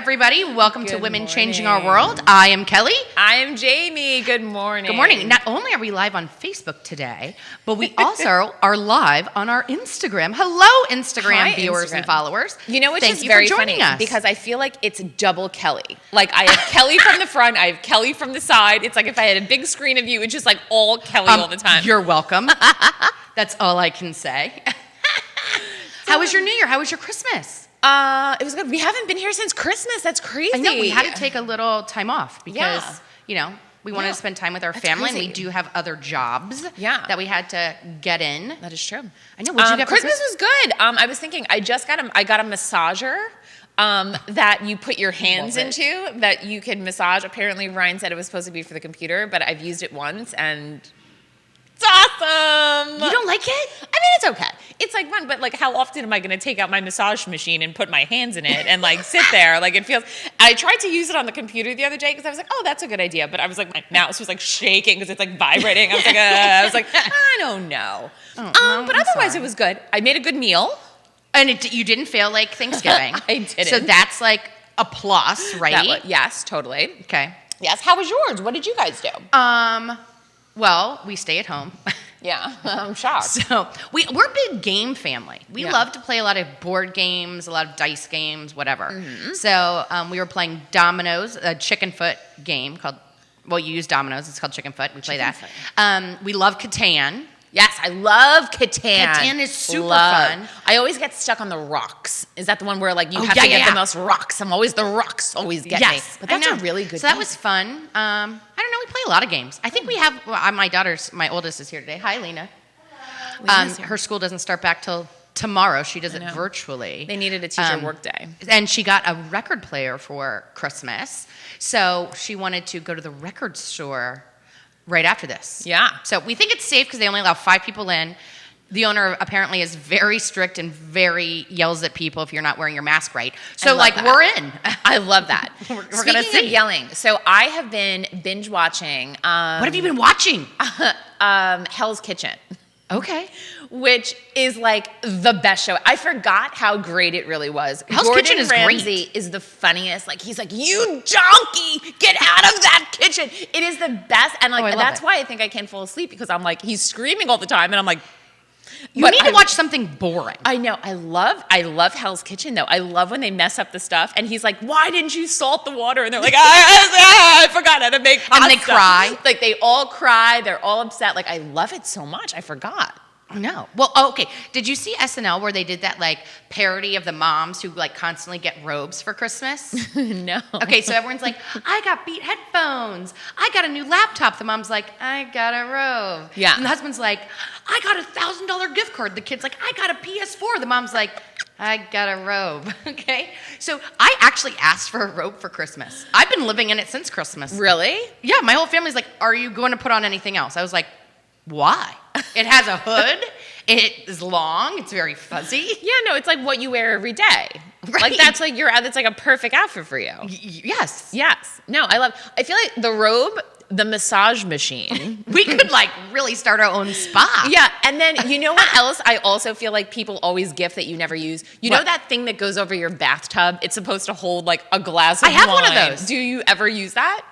everybody. Welcome to Good Women morning. Changing Our World. I am Kelly. I am Jamie. Good morning. Good morning. Not only are we live on Facebook today, but we also are live on our Instagram. Hello, Instagram Hi, viewers and Instagram. followers. You know, which Thank is you very for joining funny us. because I feel like it's double Kelly. Like I have Kelly from the front, I have Kelly from the side. It's like if I had a big screen of you, it's just like all Kelly all the time. You're welcome. That's all I can say. How was your New Year? How was your Christmas? It was good. We haven't been here since Christmas. That's crazy. I know we had to take a little time off because, Yeah. you know, we wanted to spend time with our That's family, crazy. and we do have other jobs Yeah. that we had to get in. That is true. I know. What'd you get for Christmas was good. I was thinking I got a massager that you put your hands Love it. into that you can massage. Apparently Ryan said it was supposed to be for the computer, but I've used it once and it's awesome. You don't like it? I mean, it's okay. It's like fun, but like, how often am I going to take out my massage machine and put my hands in it and like sit there? Like, it feels. I tried to use it on the computer the other day because I was like, oh, that's a good idea. But I was like, my mouse was like shaking because it's like vibrating. I was like, I don't know. No, But I'm otherwise, sorry. it was good. I made a good meal. And you didn't feel like Thanksgiving. I didn't. So that's like a plus, right? Yes, totally. Okay. Yes. How was yours? What did you guys do? Well, we stay at home. Yeah, I'm shocked. So we're a big game family. We Yeah. love to play a lot of board games, a lot of dice games, whatever. So we were playing dominoes, a chicken foot game called, well, you use dominoes. It's called chicken foot. We play Chicken that. We love Catan. Yes, I love Catan. Catan is super fun. I always get stuck on the rocks. Is that the one where like you Oh, have yeah, to get yeah. the most rocks? I'm always the rocks always get me. Yes, But that's I a know. really good So that game. was fun. I don't know. We play a lot of games. I think we have. Well, my oldest is here today. Hi, Lena. Lena's here. Her school doesn't start back till tomorrow. She does it know. virtually. They needed a teacher work day. And she got a record player for Christmas. So she wanted to go to the record store right after this. Yeah. So we think it's safe because they only allow 5 people in. The owner apparently is very strict and very yells at people if you're not wearing your mask right. So love like that. we're in. I love that. We're gonna Speaking see. of yelling, so I have been binge watching What have you been watching? Hell's Kitchen, Okay. which is like the best show. I forgot how great it really was. Hell's Gordon Kitchen is Ramsay great. is the funniest. Like he's like, you donkey, get out of that kitchen. It is the best, and like I love that's it. why I think I can't fall asleep because I'm like he's screaming all the time, and I'm like, You but need to watch something boring. I know. I love Hell's Kitchen though. I love when they mess up the stuff, and he's like, "Why didn't you salt the water?" And they're like, I forgot how to make pasta." And they cry. Like they all cry. They're all upset. Like I love it so much. I forgot. No. Well, okay. Did you see SNL where they did that like parody of the moms who like constantly get robes for Christmas? No. Okay, so everyone's like, I got Beat headphones. I got a new laptop. The mom's like, I got a robe. Yeah. And the husband's like, I got $1,000 gift card. The kid's like, I got a PS4. The mom's like, I got a robe. Okay. So I actually asked for a robe for Christmas. I've been living in it since Christmas. Really? Yeah, my whole family's like, are you going to put on anything else? I was like, why? It has a hood. It is long. It's very fuzzy. Yeah. No. It's like what you wear every day. Right. Like that's like that's like a perfect outfit for you. Yes. Yes. No. I feel like the robe, the massage machine. We could like really start our own spa. Yeah, and then you know what else I also feel like people always gift that you never use? You know What? that thing that goes over your bathtub? It's supposed to hold like a glass of I have wine. one of those. Do you ever use that?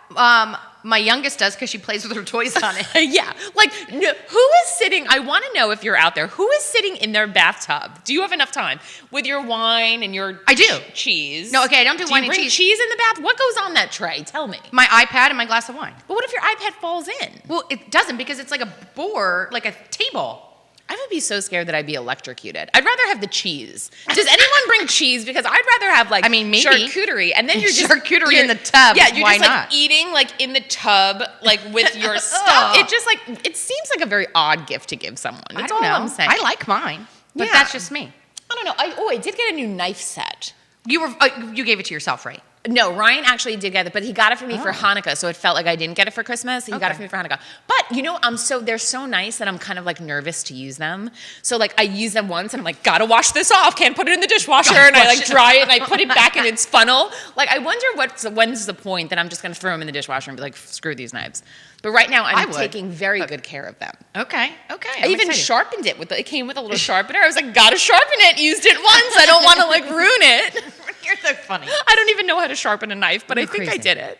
My youngest does because she plays with her toys on it. Yeah. Like, who is sitting, I want to know if you're out there, who is sitting in their bathtub? Do you have enough time with your wine and your I do. cheese? No, okay, I don't do wine you and bring cheese. cheese in the bath? What goes on that tray? Tell me. My iPad and my glass of wine. But what if your iPad falls in? Well, it doesn't because it's like a board, like a table. I would be so scared that I'd be electrocuted. I'd rather have the cheese. Does anyone bring cheese? Because I'd rather have like maybe. charcuterie, and then you're just Charcuterie you're- in the tub, Yeah, you're why just like not? eating like in the tub, like with your stuff. It just like it seems like a very odd gift to give someone. That's I don't all know. I'm saying. I like mine, but Yeah. that's just me. I don't know. I did get a new knife set. You gave it to yourself, right? No, Ryan actually did get it, but he got it for me for Hanukkah, so it felt like I didn't get it for Christmas. He got it for me for Hanukkah. But, you know, they're so nice that I'm kind of like nervous to use them. So like I use them once and I'm like, gotta wash this off, can't put it in the dishwasher, and I like dry it and I put it back in its funnel. Like I wonder when's the point that I'm just gonna throw them in the dishwasher and be like, screw these knives. But right now I'm taking very good care of them. Okay. I even sharpened it it came with a little sharpener. I was like, gotta sharpen it, used it once. I don't want to like ruin it. You're so funny. I don't even know how to sharpen a knife, but You're I think I crazy. did it.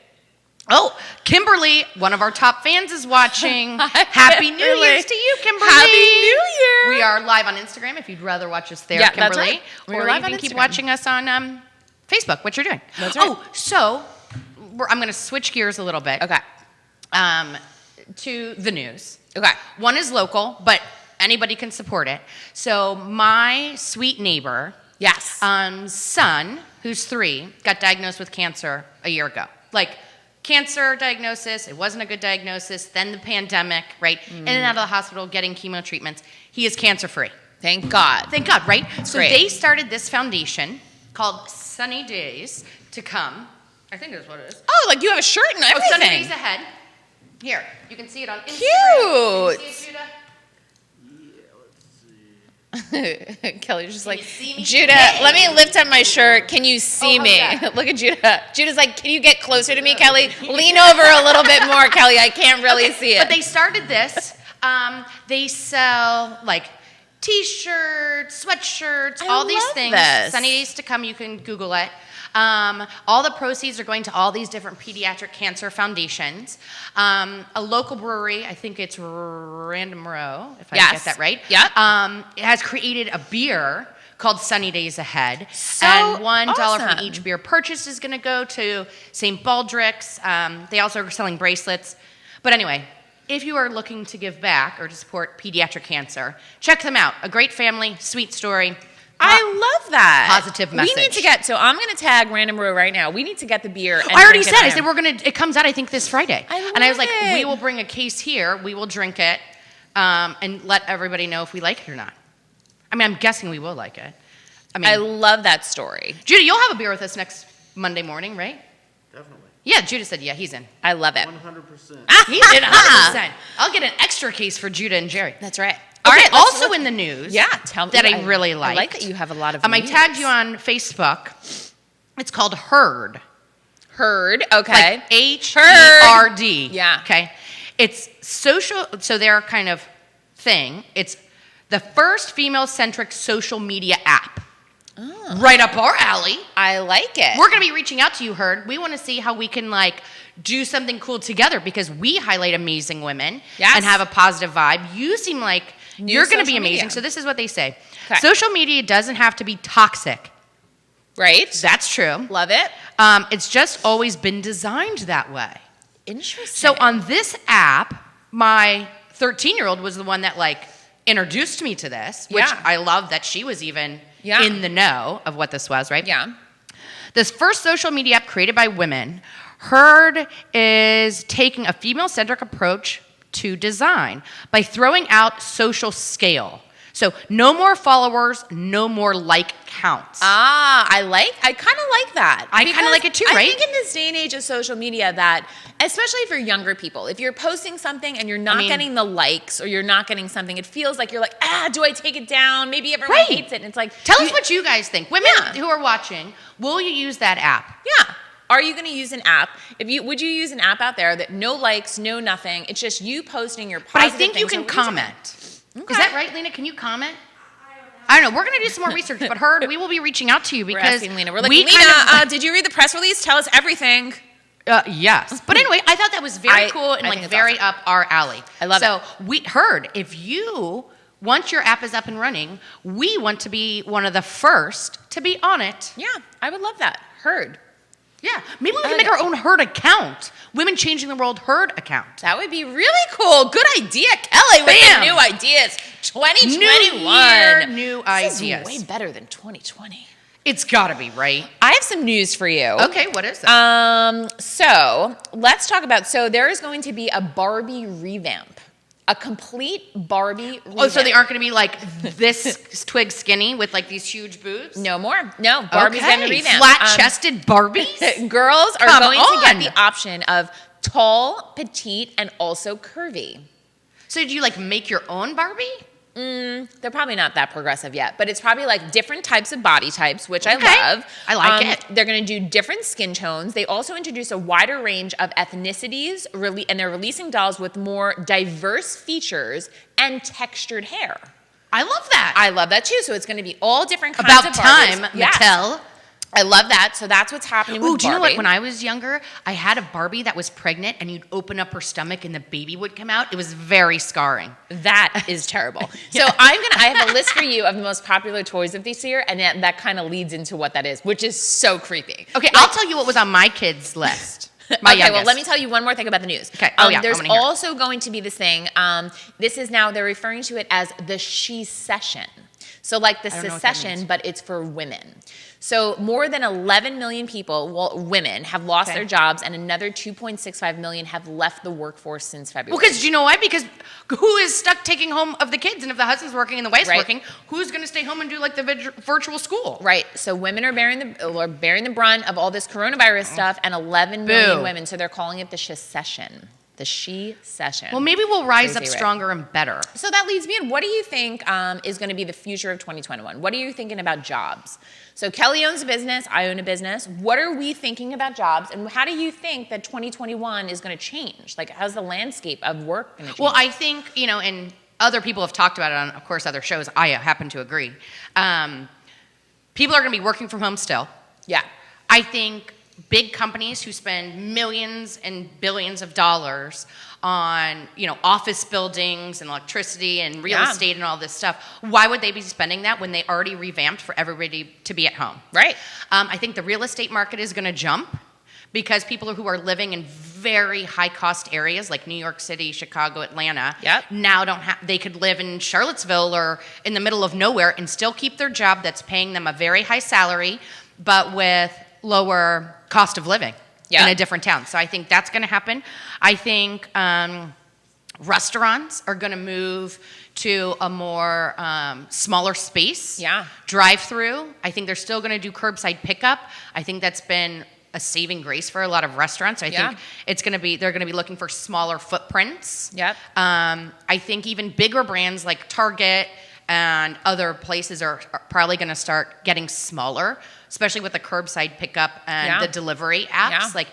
Oh, Kimberly, one of our top fans, is watching. Happy New Kimberly. Year's to you, Kimberly. Happy New Year. We are live on Instagram if you'd rather watch us there, Yeah, that's Kimberly. right. We're Or live you can on keep Instagram. watching us on Facebook, what you're doing. That's right. Oh, so I'm going to switch gears a little bit. Okay. To the news. Okay. One is local, but anybody can support it. So my sweet neighbor, Yes. son, who's 3, got diagnosed with cancer a year ago. Like, cancer diagnosis, it wasn't a good diagnosis, then the pandemic, right? In and out of the hospital, getting chemo treatments. He is cancer-free. Thank God. Thank God, right? So Great. they started this foundation called Sunny Days to Come. I think that's what it is. Oh, like you have a shirt and Oh, Sunny everything. Days Ahead. Here, you can see it on Instagram. Cute. Can you see it, Judah? Kelly's just like, you see me? Judah, Hey. let me lift up my shirt. Can you see Oh, me? how's that? Look at Judah. Judah's like, can you get closer to me, Kelly? Lean over a little bit more, Kelly. I can't really see it. But they started this. They sell like T-shirts, sweatshirts, I all these love things. this. Sunny Days to Come. You can Google it. All the proceeds are going to all these different pediatric cancer foundations. A local brewery, I think it's Random Row, if I Yes. get that right. Yep. It has created a beer called Sunny Days Ahead. So and $1 from awesome. each beer purchased is going to go to St. Baldrick's. They also are selling bracelets. But anyway, if you are looking to give back or to support pediatric cancer, check them out. A great family, sweet story. I love that. Positive We need message. to get, so I'm going to tag Random Brew right now. We need to get the beer. And I already drink it said. I on said him. we're gonna. It comes out, I think, this Friday. And I was like, love it. we will bring a case here. We will drink it, and let everybody know if we like it or not. I mean, I'm guessing we will like it. I mean, I love that story. Judah, you'll have a beer with us next Monday morning, right? Definitely. Yeah, Judah said, yeah, he's in. I love it. 100%. He's in 100%. I'll get an extra case for Judah and Jerry. That's right. All Okay, right. let's Also look- in the news, Yeah, tell me. that I really liked. I like that you have a lot of I news. tagged you on Facebook. It's called Herd. Heard, okay. Like H-E-R-D. Yeah. Okay. It's social, so their kind of thing. It's the first female-centric social media app. Oh. Right up our alley. I like it. We're going to be reaching out to you, Herd. We want to see how we can, like, do something cool together because we highlight amazing women Yes. and have a positive vibe. You seem like you're going to be social amazing. media. So this is what they say. Okay. Social media doesn't have to be toxic. Right? That's true. Love it. It's just always been designed that way. Interesting. So on this app, my 13-year-old was the one that like introduced me to this, which Yeah. I love that she was even Yeah. in the know of what this was, right? Yeah. This first social media app created by women, Herd is taking a female-centric approach to design by throwing out social scale. So no more followers, no more like counts. I kind of like that. I kinda Because like it too, I right? think in this day and age of social media that, especially for younger people, if you're posting something and you're not mean- getting the likes or you're not getting something, it feels like you're like, do I take it down? Maybe everyone Right. hates it. And it's like, Tell us what you guys think. Women Yeah. who are watching, will you use that app? yeah. Are you going to use an app? Would you use an app out there that no likes, no nothing? It's just you posting your But positive I think you things, can or what do you think? comment. Okay. Is that right, Lena? Can you comment? I don't know. We're going to do some more research, but Herd, we will be reaching out to you We're because asking Lena. We're like, we Lena, kind of, did you read the press release? Tell us everything. yes. But anyway, I thought that was very cool and I like think it's very awesome. up our alley. I love so we Herd, if you once your app is up and running, we want to be one of the first to be on it. Yeah, I would love that. Heard. Yeah. Maybe we can like make it. our own Herd account. Women Changing the World Herd account. That would be really cool. Good idea, Kelly, with Bam. the new ideas. 2021. New year, new This ideas. is way better than 2020. It's got to be, right? I have some news for you. Okay, what is it? So let's talk about, there is going to be a Barbie revamp. A complete Barbie revamp. Oh, so they aren't going to be like this twig skinny with like these huge boobs? No more. No, Barbie's getting a revamp. Flat-chested Barbies? Girls are Come going to on. get the option of tall, petite, and also curvy. So did you like make your own Barbie? They're probably not that progressive yet, but it's probably like different types of body types, which Okay. I love. I like it. They're going to do different skin tones. They also introduce a wider range of ethnicities, and they're releasing dolls with more diverse features and textured hair. I love that. I love that too. So it's going to be all different kinds About of Barbies. time, Yes. Mattel. I love that. So that's what's happening with Barbie. Do you know what? When I was younger, I had a Barbie that was pregnant, and you'd open up her stomach, and the baby would come out. It was very scarring. That is terrible. Yeah. So I have a list for you of the most popular toys of this year, and that kind of leads into what that is, which is so creepy. Okay, I'll tell you what was on my kids' list. My okay, youngest. well, let me tell you one more thing about the news. Okay. There's also going to be this thing. This is now, they're referring to it as the she session. So like the secession, but it's for women. So more than 11 million people, women, have lost their jobs, and another 2.65 million have left the workforce since February. Well, because you know why? Because who is stuck taking home of the kids? And if the husband's working and the wife's working, who's going to stay home and do like the virtual school? Right. So women are bearing the brunt of all this coronavirus stuff, and 11 million women. So they're calling it the she-session. The she-session. Well, maybe we'll rise up stronger and better. So that leads me in. What do you think is going to be the future of 2021? What are you thinking about jobs? So Kelly owns a business. I own a business. What are we thinking about jobs? And how do you think that 2021 is going to change? Like, how's the landscape of work going to change? Well, I think, and other people have talked about it on, of course, other shows. I happen to agree. People are going to be working from home still. Yeah. I think big companies who spend millions and billions of dollars on, office buildings and electricity and real estate and all this stuff, why would they be spending that when they already revamped for everybody to be at home? Right. I think the real estate market is going to jump because people who are living in very high cost areas like New York City, Chicago, Atlanta, now they could live in Charlottesville or in the middle of nowhere and still keep their job that's paying them a very high salary, but with lower cost of living in a different town. So I think that's going to happen. I think restaurants are going to move to a more smaller space. Yeah. Drive-through. I think they're still going to do curbside pickup. I think that's been a saving grace for a lot of restaurants. I think they're going to be looking for smaller footprints. Yep. I think even bigger brands like Target and other places are probably going to start getting smaller, especially with the curbside pickup and the delivery apps.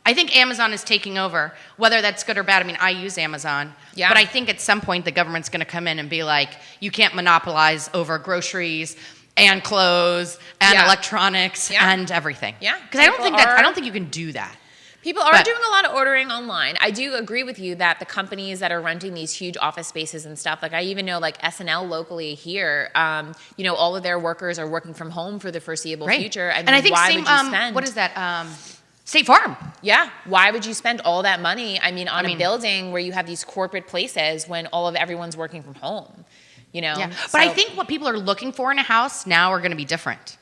I think Amazon is taking over, whether that's good or bad. I mean, I use Amazon, but I think at some point the government's going to come in and be like, you can't monopolize over groceries and clothes and electronics and everything. Yeah. Because I don't think you can do that. People are doing a lot of ordering online. I do agree with you that the companies that are renting these huge office spaces and stuff, like I even know like SNL locally here, all of their workers are working from home for the foreseeable future. I mean, and I think why would you spend? What is that? State Farm. Yeah. Why would you spend all that money, on a building where you have these corporate places when everyone's working from home? Yeah. But I think what people are looking for in a house now are going to be different.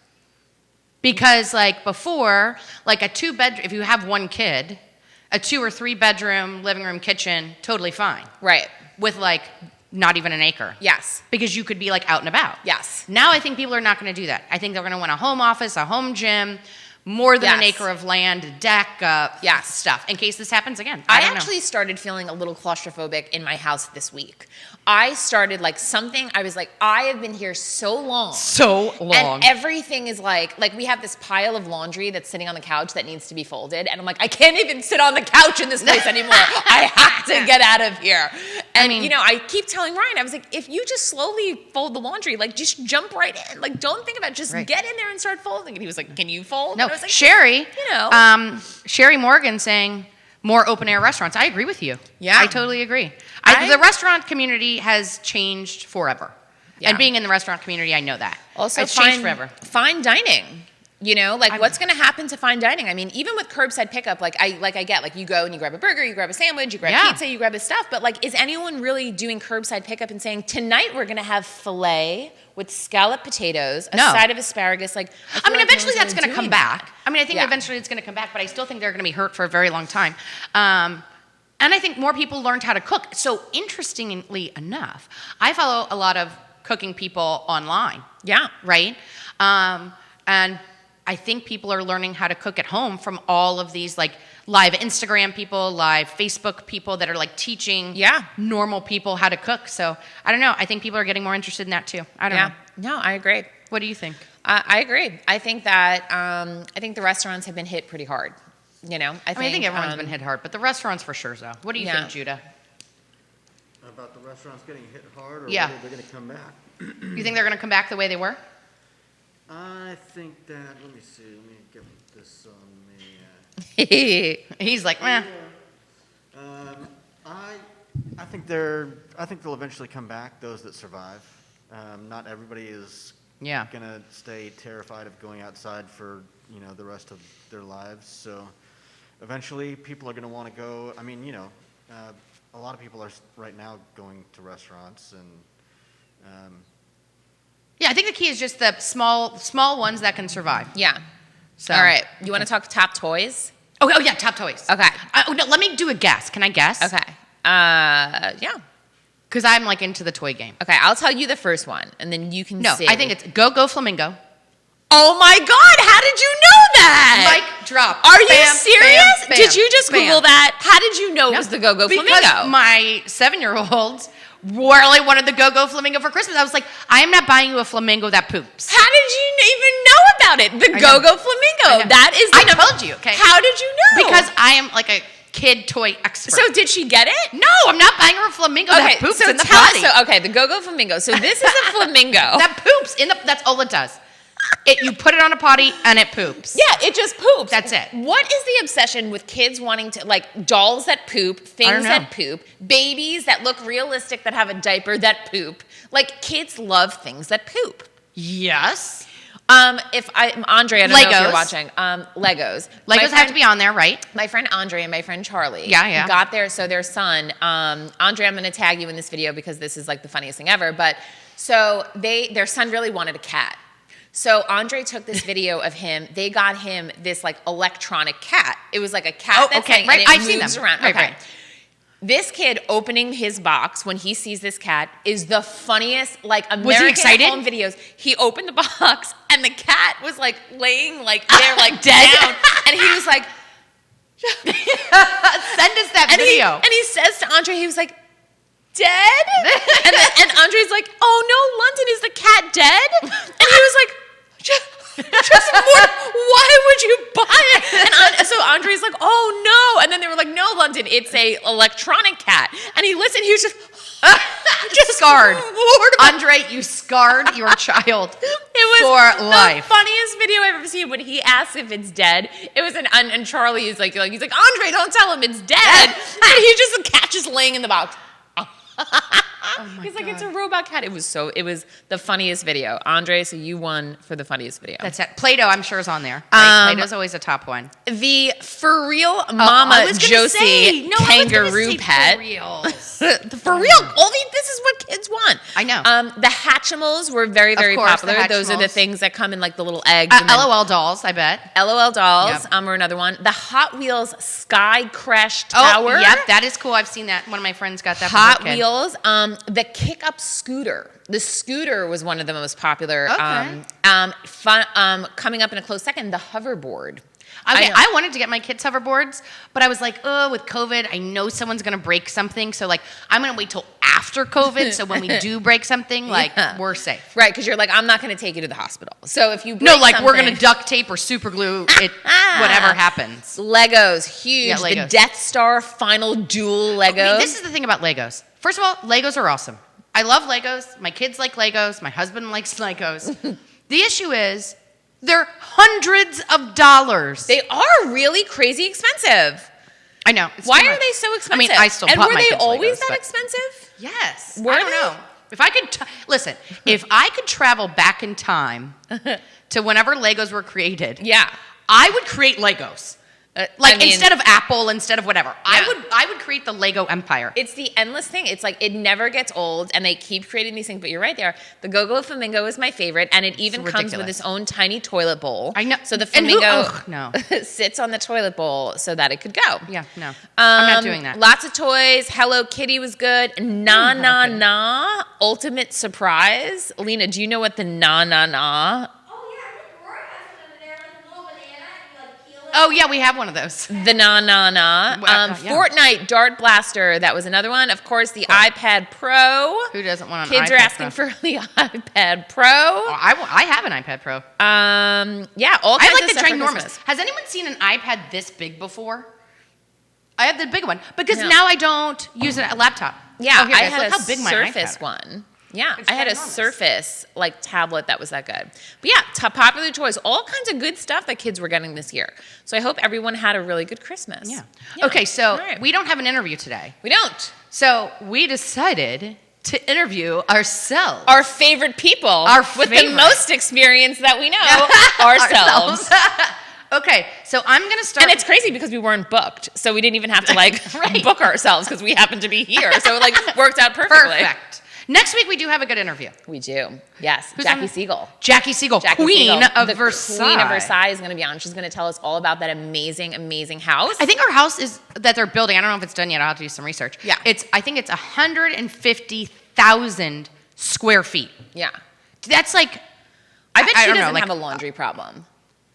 Because like before, like a 2-bedroom, if you have one kid, a 2 or 3 bedroom, living room, kitchen, totally fine. Right. With like not even an acre. Yes. Because you could be like out and about. Yes. Now I think people are not going to do that. I think they're going to want a home office, a home gym, more than an acre of land, a deck, stuff, in case this happens again. I actually started feeling a little claustrophobic in my house this week. I started I was like, I have been here so long. And everything is like we have this pile of laundry that's sitting on the couch that needs to be folded. And I'm like, I can't even sit on the couch in this place anymore. I have to get out of here. And, I keep telling Ryan, I was like, if you just slowly fold the laundry, like just jump right in. Like, don't think about it. Just get in there and start folding. And he was like, can you fold? No, and I was like, Sherry, Sherry Morgan saying more open air restaurants. I agree with you. Yeah. I totally agree. The restaurant community has changed forever. Yeah. And being in the restaurant community, I know that. Also, it's changed forever. Fine dining. What's going to happen to fine dining? I mean, even with curbside pickup, I get, you go and you grab a burger, you grab a sandwich, you grab pizza, you grab this stuff. But, is anyone really doing curbside pickup and saying, tonight we're going to have filet with scalloped potatoes, a side of asparagus? Eventually that's going to come back. I think eventually it's going to come back, but I still think they're going to be hurt for a very long time. And I think more people learned how to cook. So, interestingly enough, I follow a lot of cooking people online. Yeah. Right? And I think people are learning how to cook at home from all of these live Instagram people, live Facebook people that are teaching normal people how to cook. So I don't know. I think people are getting more interested in that too. I don't know. No, I agree. What do you think? I agree. I think that I think the restaurants have been hit pretty hard. I think everyone's been hit hard, but the restaurants for sure though. What do you think, Judah? About the restaurants getting hit hard, or whether they're going to come back? You think they're going to come back the way they were? I think that, let me see, let me get this on the, He's like, meh. I think they'll eventually come back, those that survive. Not everybody is Yeah. gonna stay terrified of going outside for, the rest of their lives. So eventually people are gonna want to go. I mean, a lot of people are right now going to restaurants and, Yeah, I think the key is just the small ones that can survive. Yeah. So, All right. You want to talk top toys? Oh yeah, top toys. Okay. No, let me do a guess. Can I guess? Okay. Yeah. Because I'm like into the toy game. Okay. I'll tell you the first one, and then you can No, see. I think it's Go Flamingo. Oh my God! How did you know that? Mic drop. Are you Bam, serious? bam, Did you just bam. Google that? How did you know it was the Go Flamingo? Because my 7-year-old really wanted the Go Flamingo for Christmas. I was like, I am not buying you a flamingo that poops. How did you even know about it? The I Go know. Flamingo. I know. That is. I told you. Okay. How did you know? Because I am like a kid toy expert. So did she get it? No, I'm not buying her a flamingo that poops so in the tell potty. us. So okay, the Go Flamingo. So this is a flamingo that poops in the. That's all it does. You put it on a potty and it poops. Yeah, it just poops. That's it. What is the obsession with kids wanting to, like, dolls that poop, things that poop, babies that look realistic that have a diaper that poop? Like, kids love things that poop. Yes. If Andre, I don't know if you're Legos. watching. Legos. Legos have to be on there, right? My friend Andre and my friend Charlie. Yeah. Got there. So their son, Andre, I'm going to tag you in this video because this is like the funniest thing ever. But so their son really wanted a cat. So Andre took this video of him. They got him this like electronic cat. It was like a cat that's okay, like, right. and it I've moves seen them. around. Right, Okay. right. This kid opening his box when he sees this cat is the funniest, like, Was he American excited? home videos. He opened the box and the cat was like laying like there, like Dead? down, and he was like, Send us that video. and he says to Andre, he was like, dead? and Andre's like, oh no, London, is the cat dead? And he was like, just more, why would you buy it? And so Andre's like, oh no. And then they were like, no, London, it's a electronic cat. And he listened, he was just scarred. mortified. Andre, you scarred your child It was for life. the funniest video I've ever seen. When he asks if it's dead, it was and Charlie is like, he's like, Andre, don't tell him it's dead. And he just, the cat just laying in the box. He's like, it's a robot cat. It was the funniest video. Andre, so you won for the funniest video. That's it. Play-Doh, I'm sure, is on there. Right? Play-Doh's always a top one. The For Real Mama Josie kangaroo pet. For reals. For real, this is what kids want. I know. The Hatchimals were very, very course, popular. the Those are the Hatchimals. things that come in like the little eggs. and then LOL dolls, I bet. LOL dolls Yep. were another one. The Hot Wheels Sky Crash Tower. Oh, yep, that is cool. I've seen that. One of my friends got that Hot for her kid. Wheels. The Kick Up Scooter. The scooter was one of the most popular. Okay. Coming up in a close second, the hoverboard. Okay, I wanted to get my kids hoverboards, but I was like, oh, with COVID, I know someone's going to break something. So, like, I'm going to wait till after COVID. So when we do break something, like, we're safe. Right, because you're like, I'm not going to take you to the hospital. So if you break No, like, we're something- going to duct tape or super glue it, whatever happens. Legos, huge. Yeah, The Legos. Death Star Final Duel Legos. I mean, this is the thing about Legos. First of all, Legos are awesome. I love Legos. My kids like Legos. My husband likes Legos. The issue is they're hundreds of dollars. They are really crazy expensive. I know. it's Why too are much. they so expensive? I mean, I still and bought were my they kids always Legos, that but- expensive? Yes. Were I don't they? know. If I could, listen, if I could travel back in time to whenever Legos were created, Yeah. I would create Legos. Instead of Apple, instead of whatever, Yeah. I would create the Lego empire. It's the endless thing. It's like it never gets old, and they keep creating these things. But you're right there. The Go Flamingo is my favorite, and it even comes with ridiculous. its own tiny toilet bowl. I know. So the And who- flamingo ugh, no. sits on the toilet bowl so that it could go. Yeah, no, I'm not doing that. Lots of toys. Hello Kitty was good. Na na na. Ultimate surprise. Lena, do you know what the na na na? Oh yeah, I think Rory has one over there, like a little banana, and you like peel it. Oh yeah, we have one of those. The na na na. Yeah. Fortnite Dart Blaster. That was another one. Of course, the iPad Pro. Who doesn't want an Kids iPad are asking Pro? for the iPad Pro. Oh, I have an iPad Pro. Yeah, all kinds I like of the stuff for ginormous. Christmas. Has anyone seen an iPad this big before? I have the big one because No. now I don't use a laptop. Yeah, Oh, here, I guys, had look a how big my Surface iPad. one. Yeah, It's I had a ginormous. Surface like tablet that was that good. But yeah, popular choice, all kinds of good stuff that kids were getting this year. So I hope everyone had a really good Christmas. Yeah. Okay, so All right. we don't have an interview today. We don't. So we decided to interview ourselves. Our favorite people Our with favorite. the most experience that we know ourselves. Okay, so I'm going to start. And it's crazy because we weren't booked. So we didn't even have to like book ourselves because we happened to be here. So it like worked out perfectly. perfect. Next week we do have a good interview. We do. Yes. Who's Jackie on? Siegel. Jackie Siegel, Jackie Queen Siegel, of the Versailles. Queen of Versailles is going to be on. She's going to tell us all about that amazing, amazing house. I think our house is that they're building. I don't know if it's done yet. I'll have to do some research. Yeah. I think it's 150,000 square feet. Yeah. That's like. I bet she don't know, doesn't like, have a laundry problem.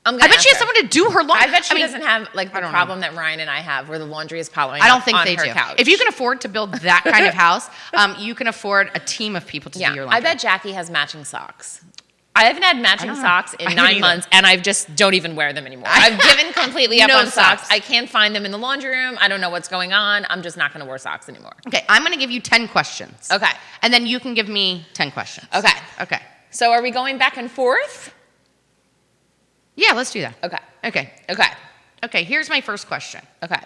I'm I gonna bet she has ask her. someone to do her laundry. I bet she mean, doesn't have like the I don't know. problem that Ryan and I have, where the laundry is piling I don't up think on they her do. couch. If you can afford to build that kind of house, you can afford a team of people to do your yeah, laundry. I bet Jackie has matching socks. I haven't had matching don't know. socks I in don't 9 either. months, and I just don't even wear them anymore. I've given completely up No on socks. socks. I can't find them in the laundry room. I don't know what's going on. I'm just not going to wear socks anymore. Okay, I'm going to give you 10 questions. Okay. And then you can give me 10 questions. Okay. Okay. So are we going back and forth? Yeah, let's do that. Okay. Okay. Okay. Okay, here's my first question. Okay. Do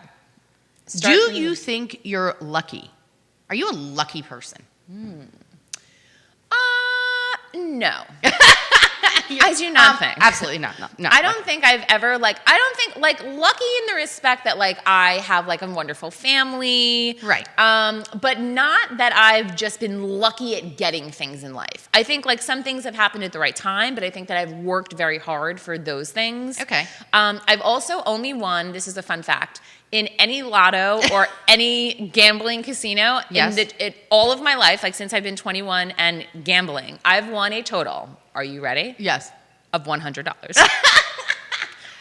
Start from you the- think you're lucky? Are you a lucky person? No. I do not think. Absolutely not. No. I don't think I've ever lucky in the respect that like I have like a wonderful family. Right. But not that I've just been lucky at getting things in life. I think like some things have happened at the right time, but I think that I've worked very hard for those things. Okay. I've also only won, this is a fun fact, in any lotto or any gambling casino Yes. in all of my life, like since I've been 21 and gambling, I've won a total. Are you ready? Yes. Of $100.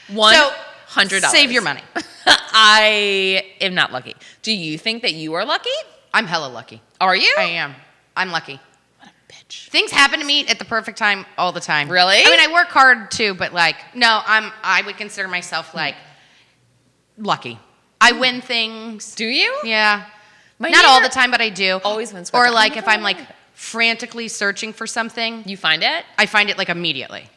$100. Save your money. I am not lucky. Do you think that you are lucky? I'm hella lucky. Are you? I am. I'm lucky. What a bitch. Things happen to me at the perfect time all the time. Really? I mean, I work hard too, but like, no, I would consider myself like lucky. I win things. Do you? Yeah. My Not all neighbor the time, but I do. always wins Or first. like if I'm like frantically searching for something, You find it? I find it like immediately.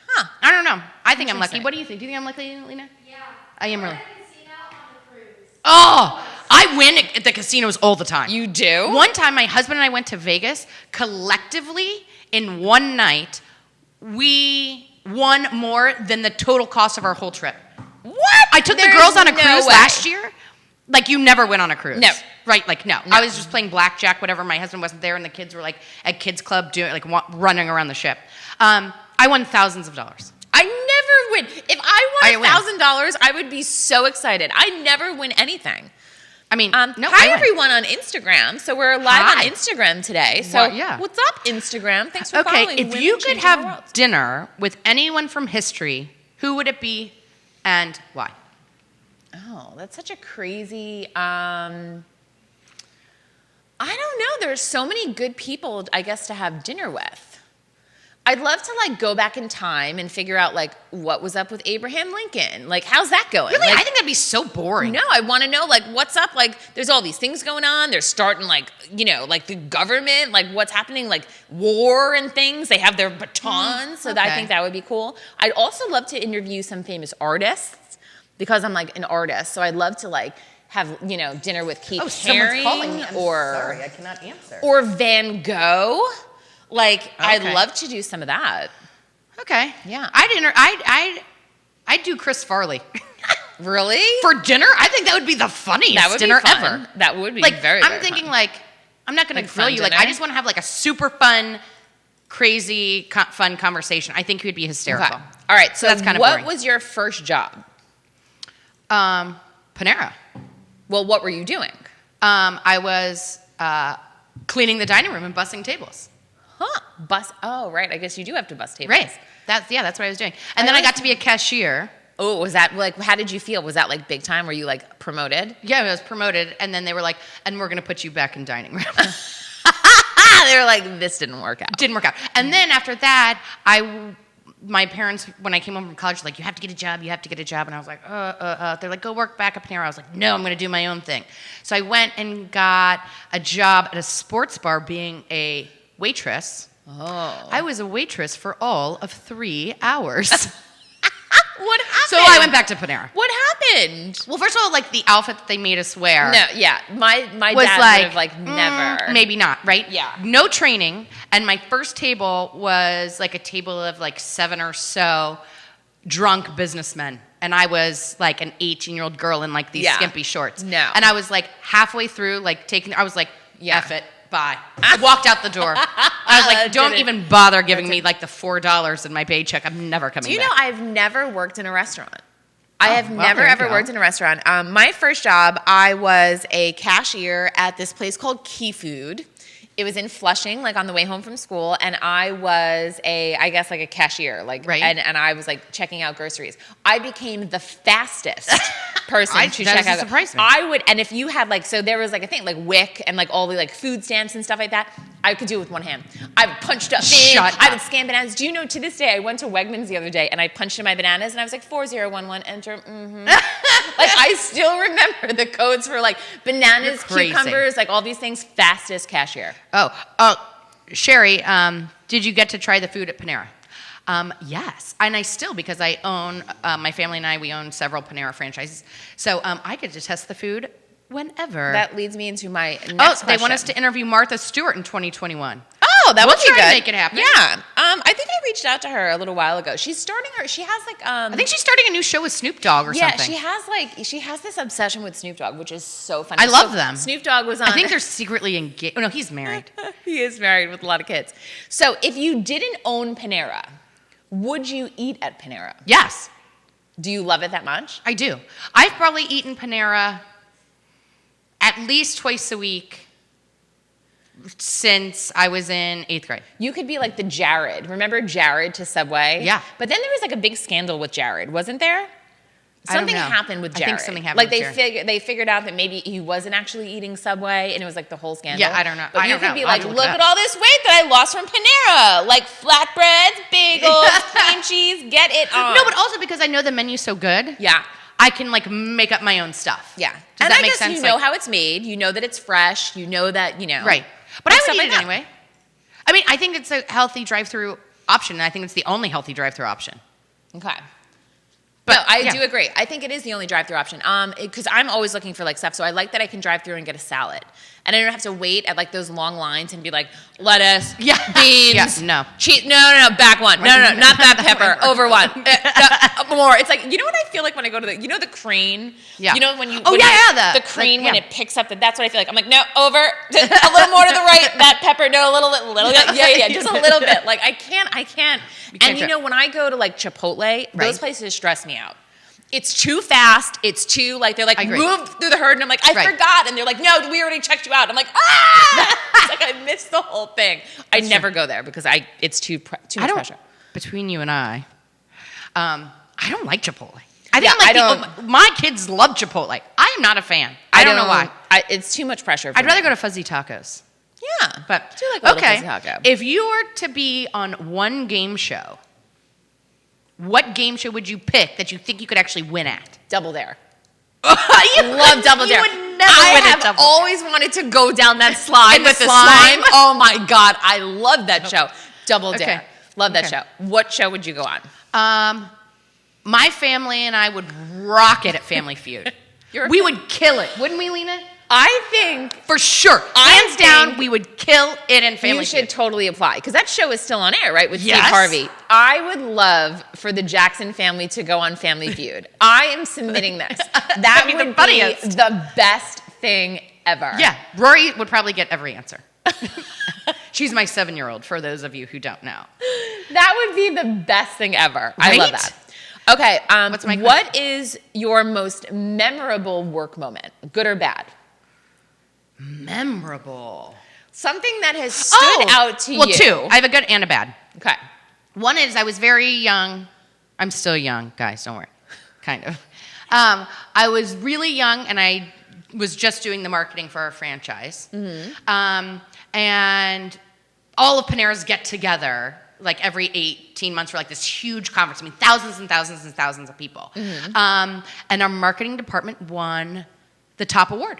Huh. I don't know. I think I'm lucky. Interesting. What do you think? Do you think I'm lucky, Lena? Yeah. I am really. At a casino on the cruise. Oh, I win at the casinos all the time. You do? One time, my husband and I went to Vegas. Collectively, in one night, we won more than the total cost of our whole trip. What? I took the There's girls on a no cruise way. last year. Like, you never went on a cruise. No. Right? Like, no. I was just playing blackjack, whatever. My husband wasn't there, and the kids were like at kids club doing like running around the ship. I won thousands of dollars. I never win. If I I won win. $1,000, I would be so excited. I never win anything. I mean, no, Hi I win. everyone on Instagram. So we're live Hi. on Instagram today. So Well, yeah. what's up, Instagram? Thanks for Okay, following. if Women you could Changing Our World. have dinner with anyone from history, who would it be and why? Oh, that's such a crazy. I don't know. There's so many good people, I guess, to have dinner with. I'd love to like go back in time and figure out like what was up with Abraham Lincoln. Like, how's that going? Really? Like, I think that'd be so boring. no, I want to know like what's up. Like, there's all these things going on. They're starting like like the government, like what's happening, like war and things. They have their batons, so that I okay. think that would be cool. I'd also love to interview some famous artists because I'm like an artist, so I'd love to like have dinner with Keith Haring or I cannot answer. or Van Gogh. Like, I'd Okay. love to do some of that. Okay. Yeah. I'd do Chris Farley. Really? For dinner? I think that would be the funniest that would dinner be fun. ever. That would be Like, very, I'm very thinking fun. like, I'm not going Like to grill fun you. Like, dinner? I just want to have like a super fun, crazy, fun conversation. I think you'd be hysterical. Okay. All right. So that's kind of what boring. was your first job? Panera. Well, what were you doing? I was cleaning the dining room and bussing tables. Huh. Bus. Oh, right. I guess you do have to bus tables. Right. That's what I was doing. And then I got to be a cashier. Oh, was that like, how did you feel? Was that like big time? Were you like promoted? Yeah, I was promoted, and then they were like, and we're going to put you back in dining room. They were like, this didn't work out. Didn't work out. And then after that, my parents, when I came home from college, were like, you have to get a job, you have to get a job. And I was like, They're like, go work back at Panera. I was like, no, I'm going to do my own thing. So I went and got a job at a sports bar being a waitress. Oh. I was a waitress for all of 3 hours. What happened? So I went back to Panera. What happened? Well, first of all, like the outfit that they made us wear. No, yeah. My was dad like, would have like never. maybe not, right? Yeah. No training. And my first table was like a table of like 7 or so drunk businessmen. And I was like an 18-year-old girl in like these skimpy shorts. No. And I was like halfway through, like I was like, Yeah. F it, bye. I walked out the door. I was like, don't even bother giving me like the $4 in my paycheck. I'm never coming back. Do you know I've never worked in a restaurant? I have well, never there you ever go. worked in a restaurant. My first job, I was a cashier at this place called Feud. It was in Flushing, like on the way home from school, and I was I guess like a cashier, like, right. and I was like checking out groceries. I became the fastest person to that check doesn't out. surprise me. I would, and if you had like, so there was like a thing like WIC and like all the like food stamps and stuff like that, I could do it with one hand. I would punch stuff in. Shut I up. would scan bananas. Do you know, to this day, I went to Wegmans the other day and I punched in my bananas and I was like 4011 enter. Like I still remember the codes for like bananas, You're crazy. cucumbers, like all these things. Fastest cashier. Sherry, did you get to try the food at Panera? Yes, and I still, because I own, my family and I, we own several Panera franchises, so I get to test the food whenever. That leads me into my next they question. want us to interview Martha Stewart in 2021. Oh, that We'll would be try to good. make it happen. Yeah. I think I reached out to her a little while ago. She's starting she has like I think she's starting a new show with Snoop Dogg or something. she has this obsession with Snoop Dogg, which is so funny. I love them. Snoop Dogg was on. I think they're secretly engaged. Oh, no, he's married. He is married with a lot of kids. So if you didn't own Panera, would you eat at Panera? Yes, Do you love it that much? I do. I've probably eaten Panera at least twice a week since I was in 8th grade. You could be like the Jared. Remember Jared to Subway? Yeah. But then there was like a big scandal with Jared, wasn't there? I don't Something know. happened with I Jared. think something happened like with Jared. they figured out that maybe he wasn't actually eating Subway, and it was like the whole scandal. Yeah, I don't know. But I you don't could know. be I'll like, have to look look it at up. all this weight that I lost from Panera, like flatbreads, bagels, cream cheese, get it on. No, but also because I know the menu's so good. Yeah. I can like make up my own stuff. Yeah. Does and that I make guess sense? you know Like- how it's made. You know that it's fresh. You know that, you know. Right. But Like I stuff would eat like it that. anyway. I mean, I think it's a healthy drive-through option, and I think it's the only healthy drive-through option. Okay. But, No, I yeah. do agree. I think it is the only drive-through option. Because I'm always looking for like stuff, so I like that I can drive through and get a salad, and I don't have to wait at like those long lines and be like lettuce, Yeah. beans, Yeah, no. cheese. No, back one. No, not that pepper. Over one. More. It's like, you know what I feel like when I go to the crane. Yeah. You know when you. Oh, when yeah, you- yeah, the crane like, when yeah. it picks up that's what I feel like. I'm like, no, over, a little more to the right. That pepper, no, a little. Yeah, just a little bit. Like I can't. can't And you try- know when I go to like Chipotle, Right. those places stress me out. It's too fast. It's too like they're like I agree. move through the herd, and I'm like I Right. forgot, and they're like no, we already checked you out. I'm like it's like I missed the whole thing. I never go there because it's too much pressure. Between you and I don't like Chipotle. I think Yeah, like my kids love Chipotle. I am not a fan. I don't know why. It's too much pressure. For I'd rather me. go to Fuzzy Tacos. Yeah, But I do like a little okay, Fuzzy Taco. if you were to be on one game show, what game show would you pick that you think you could actually win at? Double Dare. You Love Double Dare. You would never I win at have Double Dare. always wanted to go down that slide In the with the slime? slime. Oh my god, I love that show. Double Dare. Okay. Love that Okay. show. What show would you go on? My family and I would rock it at Family Feud. We would kill it, wouldn't we, Lena? I think For sure. Hands down, we would kill it in Family you should Feud. totally apply because that show is still on air, right? With Yes. Steve Harvey. I would love for the Jackson family to go on Family Feud. I am submitting this. That That'd be the would funniest. be the best thing ever. Yeah, Rory would probably get every answer. She's my 7-year-old, for those of you who don't know. That would be the best thing ever. I love Right? that. Okay, What's my what is your most memorable work moment, good or bad? Memorable. Something that has stood out to you. Well, two. I have a good and a bad. Okay. One is I was very young. I'm still young, guys, don't worry. Kind of. I was really young, and I was just doing the marketing for our franchise. Mm-hmm. And all of Panera's get together like every 18 months for like this huge conference. I mean, thousands and thousands and thousands of people. Mm-hmm. And our marketing department won the top award.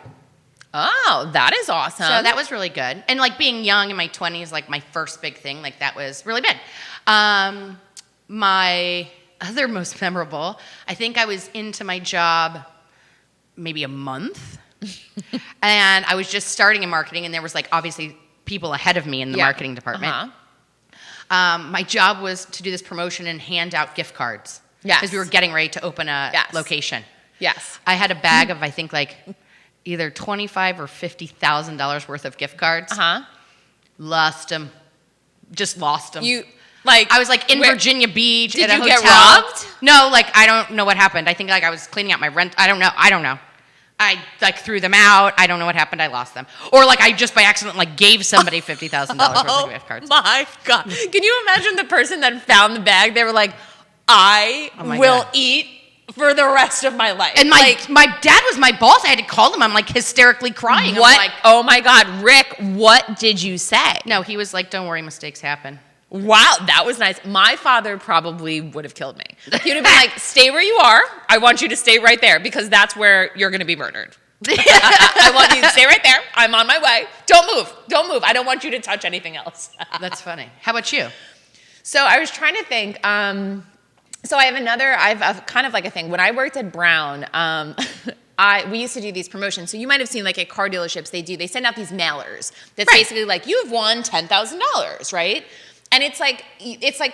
Oh, that is awesome. So that was really good. And like being young in my 20s, like my first big thing, like that was really big. My other most memorable, I think I was into my job maybe a month. And I was just starting in marketing, and there was like obviously people ahead of me in the marketing department. My job was to do this promotion and hand out gift cards. Yes. Because we were getting ready to open a location. Yes. I had a bag of, I think, like either $25,000 or $50,000 worth of gift cards. Lost them. Just lost them. I was like in Virginia Beach at a hotel. Did you get robbed? No, like I don't know what happened. I think like I was cleaning out my rent. I don't know. I like threw them out. I don't know what happened. I lost them. Or like I just by accident like gave somebody $50,000 worth of gift cards. Oh my God. Can you imagine the person that found the bag? They were like, I will eat for the rest of my life. And my dad was my boss. I had to call him. I'm like hysterically crying. What? I'm like, oh my God, Rick, what did you say? No, he was like, don't worry, mistakes happen. Wow, that was nice. My father probably would have killed me. He would have been like, stay where you are. I want you to stay right there because that's where you're going to be murdered. I want you to stay right there. I'm on my way. Don't move. Don't move. I don't want you to touch anything else. That's funny. How about you? So I was trying to think. So I have kind of like a thing. When I worked at Brown, we used to do these promotions. So you might have seen like at car dealerships, they send out these mailers that's basically like, you have won $10,000, right? And it's like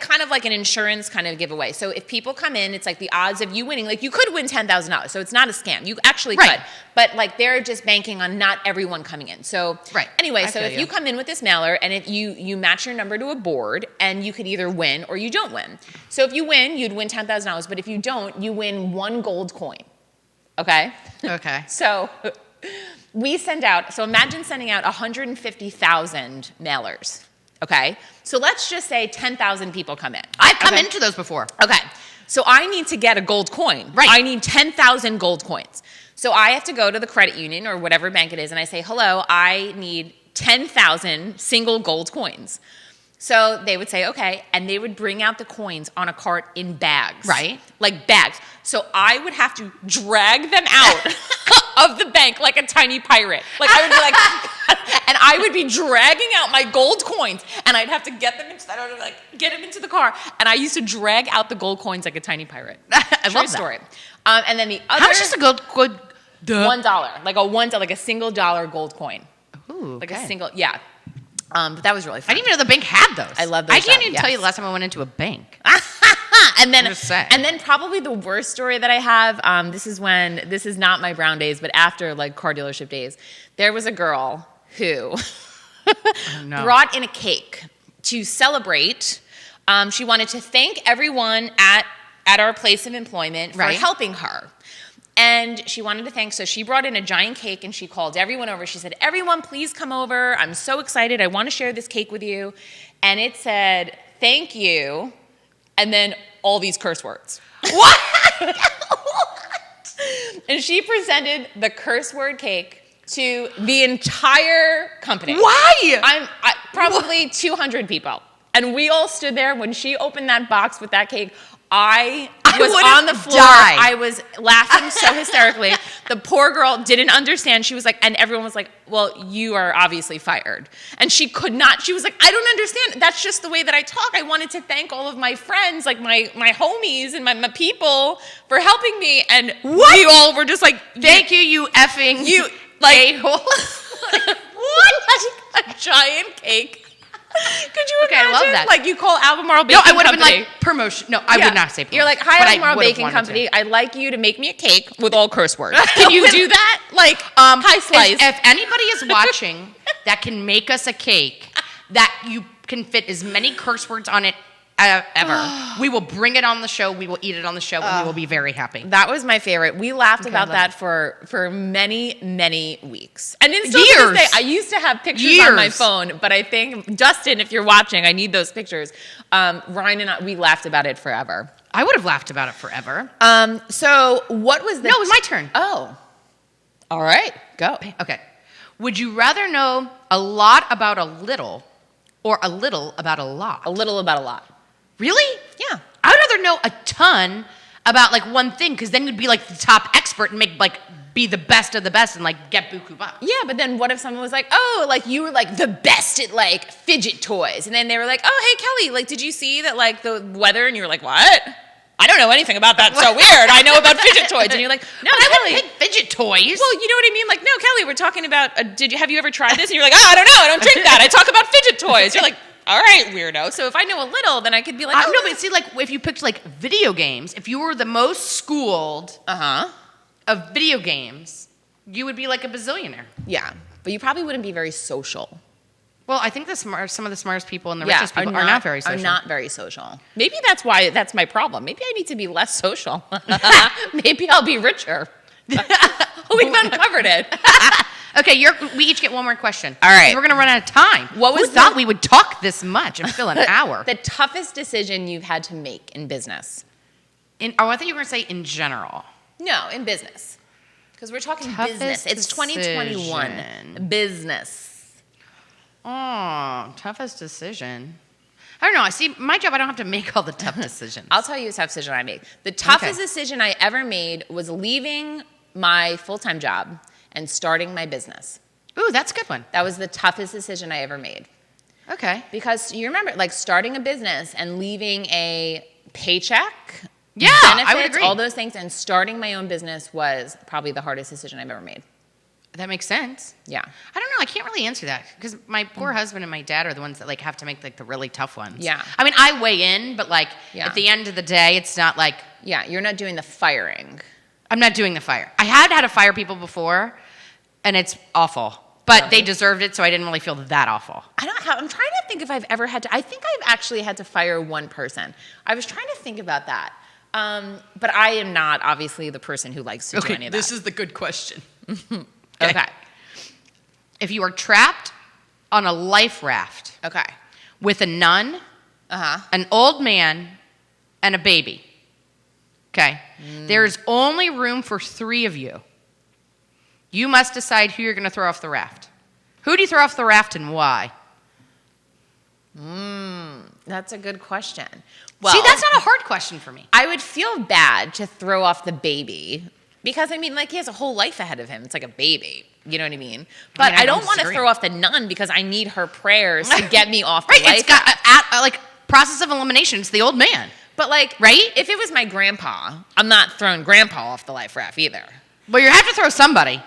kind of like an insurance kind of giveaway. So if people come in, it's like the odds of you winning, like you could win $10,000. So it's not a scam. You actually could. But like they're just banking on not everyone coming in. So anyway, so if you come in with this mailer and if you match your number to a board and you could either win or you don't win. So if you win, you'd win $10,000. But if you don't, you win 1 gold coin. Okay? Okay. So we send out, so imagine sending out 150,000 mailers. Okay, so let's just say 10,000 people come in. I've come into those before. Okay, so I need to get a gold coin. Right. I need 10,000 gold coins. So I have to go to the credit union or whatever bank it is, and I say, hello, I need 10,000 single gold coins. So they would say, okay, and they would bring out the coins on a cart in bags. Right. Like bags. So I would have to drag them out of the bank like a tiny pirate. Like I would be like, and I would be dragging out my gold coins, and I'd have to get them into the car. And I used to drag out the gold coins like a tiny pirate. I love that. Story. And then the other. How much is a gold coin? $1, like a single dollar gold coin. Ooh, like a single, yeah. But that was really fun. I didn't even know the bank had those. I love those. I can't even tell you the last time I went into a bank. And then probably the worst story that I have, this is not my Brown days, but after like car dealership days, there was a girl who brought in a cake to celebrate. She wanted to thank everyone at our place of employment for helping her. And she wanted to thank, so she brought in a giant cake and she called everyone over. She said, everyone, please come over. I'm so excited. I want to share this cake with you. And it said, thank you, and then all these curse words. What? And she presented the curse word cake to the entire company. Why? Probably 200 people. And we all stood there when she opened that box with that cake. I was on the floor. I was laughing so hysterically. The poor girl didn't understand. She was like, and everyone was like, well, you are obviously fired. And she could not. She was like, I don't understand. That's just the way that I talk. I wanted to thank all of my friends, like my homies and my people for helping me. And we all were just like, thank you, you effing a-hole. What? A giant cake. Could you imagine? I love that. Like you call Albemarle Baking Company. No, I would have been like promotion. No, I would not say promotion. You're like, hi, Albemarle Baking Company. I'd like you to make me a cake with all curse words. Can you do that? Like, hi, Slice. If anybody is watching that can make us a cake that you can fit as many curse words on it ever, we will bring it on the show. We will eat it on the show, and we will be very happy. That was my favorite. We laughed about that for many, many weeks. And in still to this day, I used to have pictures on my phone, but I think, Justin, if you're watching, I need those pictures. Ryan and I, we laughed about it forever. I would have laughed about it forever. So what was the... No, it was my turn. Oh. All right, go. Okay. Would you rather know a lot about a little or a little about a lot? A little about a lot. Really? Yeah. I would rather know a ton about like one thing, because then you'd be like the top expert and make like be the best of the best and like get buku bucks. Yeah, but then what if someone was like, oh, like you were like the best at like fidget toys, and then they were like, oh, hey Kelly, like did you see that like the weather? And you were like, what? I don't know anything about that. So weird. I know about fidget toys, and you're like, no, But I Kelly. wouldn't pick fidget toys. Well, you know what I mean? Like, no, Kelly, we're talking about. Have you ever tried this? And you're like, oh, I don't know. I don't drink that. I talk about fidget toys. You're like, all right, weirdo. So if I know a little, then I could be like, no, but see, like if you picked like video games, if you were the most schooled of video games, you would be like a bazillionaire. yeah, but you probably wouldn't be very social. Well, I think some of the smartest people and the richest people are not very social. Are not very social. Maybe that's why that's my problem. Maybe I need to be less social. Maybe I'll be richer. We've uncovered it. Okay, we each get one more question. All right. We're going to run out of time. Who thought we would talk this much and fill an hour? The toughest decision you've had to make in business. I thought you were going to say in general. No, in business. Because we're talking Toughest business. It's 2021. decision. Business. Oh, toughest decision. I don't know. See, my job, I don't have to make all the tough decisions. I'll tell you a tough decision I made. The toughest decision I ever made was leaving my full-time job and starting my business. Ooh, that's a good one. That was the toughest decision I ever made. Okay. Because you remember, like, starting a business and leaving a paycheck, Yeah, benefits, I would agree. all those things, and starting my own business was probably the hardest decision I've ever made. That makes sense. Yeah. I don't know. I can't really answer that because my poor husband and my dad are the ones that like have to make like the really tough ones. Yeah. I mean, I weigh in, but like Yeah. at the end of the day, it's not like Yeah, you're not doing the firing. I'm not doing the fire. I had to fire people before, and it's awful. But they deserved it, so I didn't really feel that awful. I'm trying to think if I've ever had to. I think I've actually had to fire one person. I was trying to think about that. But I am not obviously the person who likes to do any of that. this is the good question. Okay. If you are trapped on a life raft Okay. with a nun, an old man, and a baby, okay, there's only room for 3 of you. You must decide who you're going to throw off the raft. Who do you throw off the raft and why? That's a good question. Well, See, that's not a hard question for me. I would feel bad to throw off the baby because, I mean, like, he has a whole life ahead of him. It's like a baby. You know what I mean? But I don't want to disagree. throw off the nun because I need her prayers to get me off the Right, life it's got raft. like process of elimination. It's the old man. But, like, Right? if it was my grandpa, I'm not throwing grandpa off the life raft either. Well, you have to throw somebody.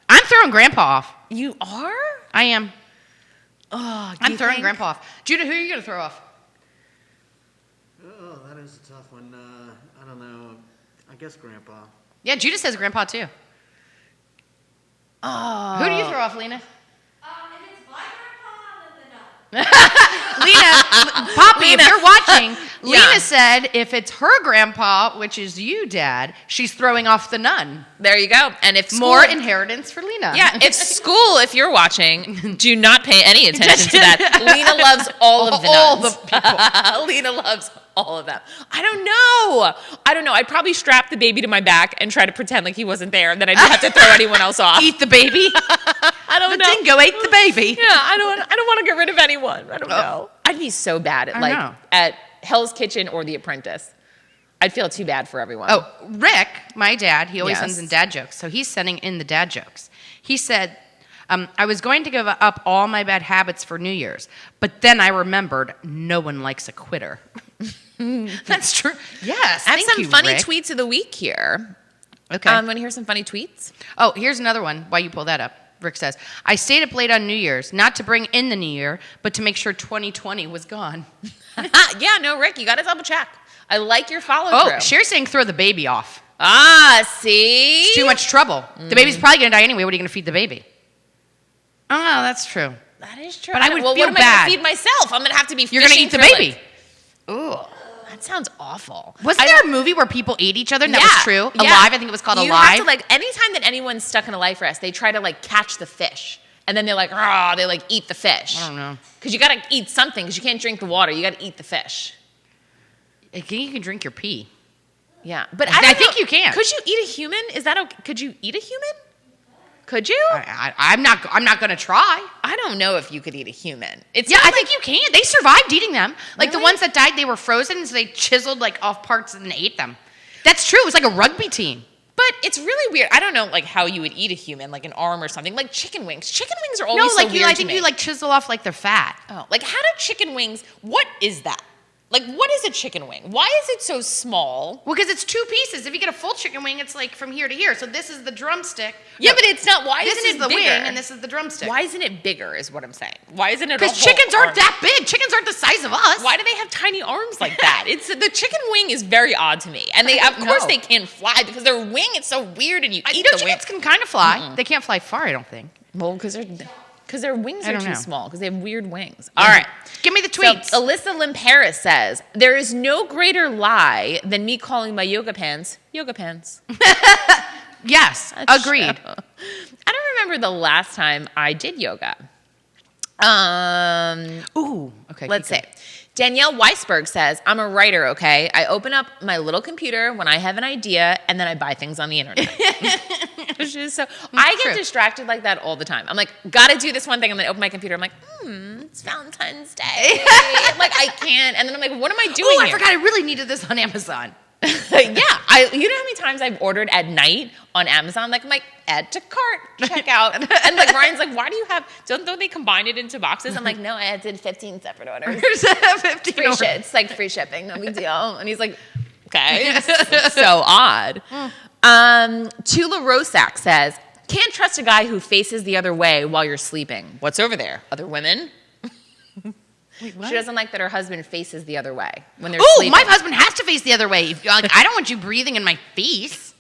I'm throwing Grandpa off. You are? I am. Oh, I'm throwing Grandpa off. Judah, who are you going to throw off? Oh, that is a tough one. I don't know. I guess Grandpa. Yeah, Judah says Grandpa too. Oh. Who do you throw off, Lena? If it's my grandpa, then the no. Lena, Poppy, Lena. if you're watching, Yeah. Lena said if it's her grandpa, which is you, Dad, she's throwing off the nun. There you go. And if More school, inheritance for Lena. yeah, if you're watching, do not pay any attention to that. Lena loves all of the All nuns. the people. Lena loves all of them. I don't know. I'd probably strap the baby to my back and try to pretend like he wasn't there, and then I'd have to throw anyone else off. Eat the baby. I don't The know. dingo ate the baby. Yeah, I don't want to get rid of anyone. I don't know. I'd be so bad at know. at Hell's Kitchen or The Apprentice. I'd feel too bad for everyone. Oh, Rick, my dad, he always Yes. sends in dad jokes. So he's sending in the dad jokes. He said, I was going to give up all my bad habits for New Year's, but then I remembered no one likes a quitter. That's true. Yes. I have thank some you, funny Rick. tweets of the week here. Okay. Want to hear some funny tweets? Oh, here's another one. Why you pull that up? Rick says, I stayed up late on New Year's, not to bring in the new year, but to make sure 2020 was gone. Yeah, no, Rick, you got to double check. I like your follow through. Oh, Cher's saying throw the baby off. See? It's too much trouble. The baby's probably going to die anyway. What are you going to feed the baby? Oh, that's true. That is true. But I would well, feel what am I bad. going to feed myself? I'm going to have to be You're going to fishing eat the for, baby. like- Ooh, that sounds awful. Wasn't there a movie where people ate each other and that was true? Yeah. Alive, I think it was called you Alive. Have to, like, anytime that anyone's stuck in a life rest, they try to, like, catch the fish. And then they're like, oh, they, like, eat the fish. I don't know. Because you got to eat something because you can't drink the water. You got to eat the fish. I think you can drink your pee. Yeah. But I don't think know. you can. Could you eat a human? Is that okay? Could you eat a human? Could you? I'm not going to try. I don't know if you could eat a human. It's Yeah, not I think you can. They survived eating them. Like the Really? ones that died, they were frozen, so they chiseled like off parts and ate them. That's true. It was like a rugby team. But what? It's really weird. I don't know like how you would eat a human, like an arm or something. Like chicken wings. Chicken wings are always No, so like weird I to think me. you like chisel off like their fat. Oh, like how do chicken wings, what is that? Like what is a chicken wing? Why is it so small? Well, because it's 2 pieces. If you get a full chicken wing, it's like from here to here. So this is the drumstick. Yeah, but it's not. Why This isn't is it the bigger? wing and this is the drumstick. Why isn't it bigger is what I'm saying. Why isn't it a Because whole chickens aren't arm? that big. Chickens aren't the size of us. Why do they have tiny arms like that? It's the chicken wing is very odd to me. And they of course know. they can't fly because their wing is so weird and you eat No, the wing. chickens can kind of fly. They can't fly far, I don't think. Well, because their wings I are don't too know. small because they have weird wings. All right. Give me the So tweets. Alyssa Lim Paris says, there is no greater lie than me calling my yoga pants. Yes, That's agreed. true. I don't remember the last time I did yoga. Ooh, okay. Let's keep see. Danielle Weisberg says, I'm a writer, okay? I open up my little computer when I have an idea, and then I buy things on the internet. Which is so, I get true. distracted like that all the time. I'm like, gotta do this one thing, and then I open my computer. I'm like, it's Valentine's Day. Like, I can't. And then I'm like, what am I doing Oh, I here? forgot I really needed this on Amazon. Yeah, you know how many times I've ordered at night on Amazon? Like, I'm like, add to cart, check out. And like, Ryan's like, why do you have, don't they combine it into boxes? I'm like, no, I did 15 separate orders. Here's a 15 Free order. shit. It's like free shipping, no big deal. And he's like, okay, it's so odd. Tula Rosak says, can't trust a guy who faces the other way while you're sleeping. What's over there? Other women? Wait, what? She doesn't like that her husband faces the other way when they're Ooh, sleeping. my husband has to face the other way. Like, I don't want you breathing in my face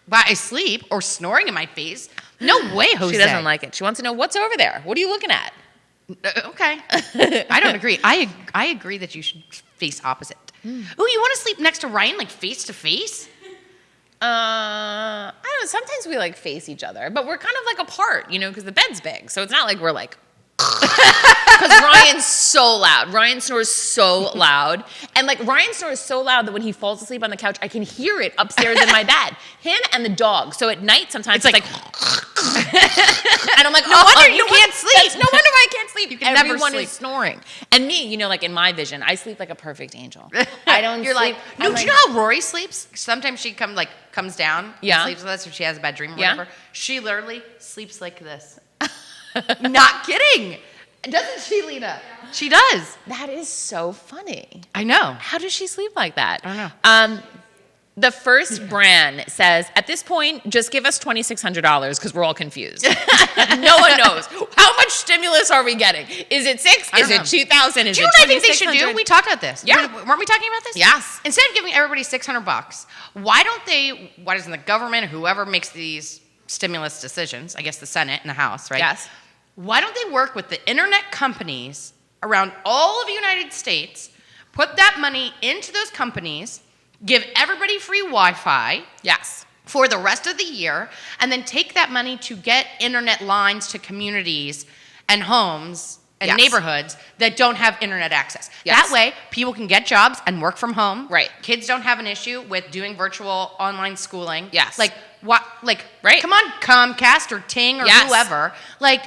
while I sleep or snoring in my face. No way, Jose. She doesn't like it. She wants to know what's over there. What are you looking at? Okay. I don't agree. I agree that you should face opposite. Ooh, you want to sleep next to Ryan, like face to face? I don't know. Sometimes we like face each other, but we're kind of like apart, you know, because the bed's big. So it's not like we're like, because Ryan's so loud. Ryan snores so loud. And like Ryan snores so loud that when he falls asleep on the couch, I can hear it upstairs in my bed. Him and the dog. So at night sometimes it's like and I'm like, No wonder you can't sleep. No wonder why I can't sleep. You can never Everyone sleep. is snoring. And me, you know, like in my vision, I sleep like a perfect angel. I don't You're sleep. like, no, I'm do you know how Rory sleeps? Sometimes she comes down Yeah. and sleeps with us if she has a bad dream or Yeah. whatever. She literally sleeps like this. Not kidding. Doesn't she, Lena? She does. That is so funny. I know. How does she sleep like that? I don't know. The first brand says, at this point, just give us $2,600 because we're all confused. No one knows. How much stimulus are we getting? Is it 6? I Is don't it 2,000? Is Do you know it what I think they should do? 2,600? We talked about this. Yeah. Weren't we talking about this? Yes. Instead of giving everybody $600, why doesn't the government or whoever makes these stimulus decisions, I guess the Senate and the House, right? Yes. Why don't they work with the internet companies around all of the United States, put that money into those companies, give everybody free Wi-Fi Yes. for the rest of the year, and then take that money to get internet lines to communities and homes and Yes. neighborhoods that don't have internet access. Yes. That way, people can get jobs and work from home. Right. Kids don't have an issue with doing virtual online schooling. Yes. Like what? Like, Right. come on, Comcast or Ting or Yes. whoever. Like,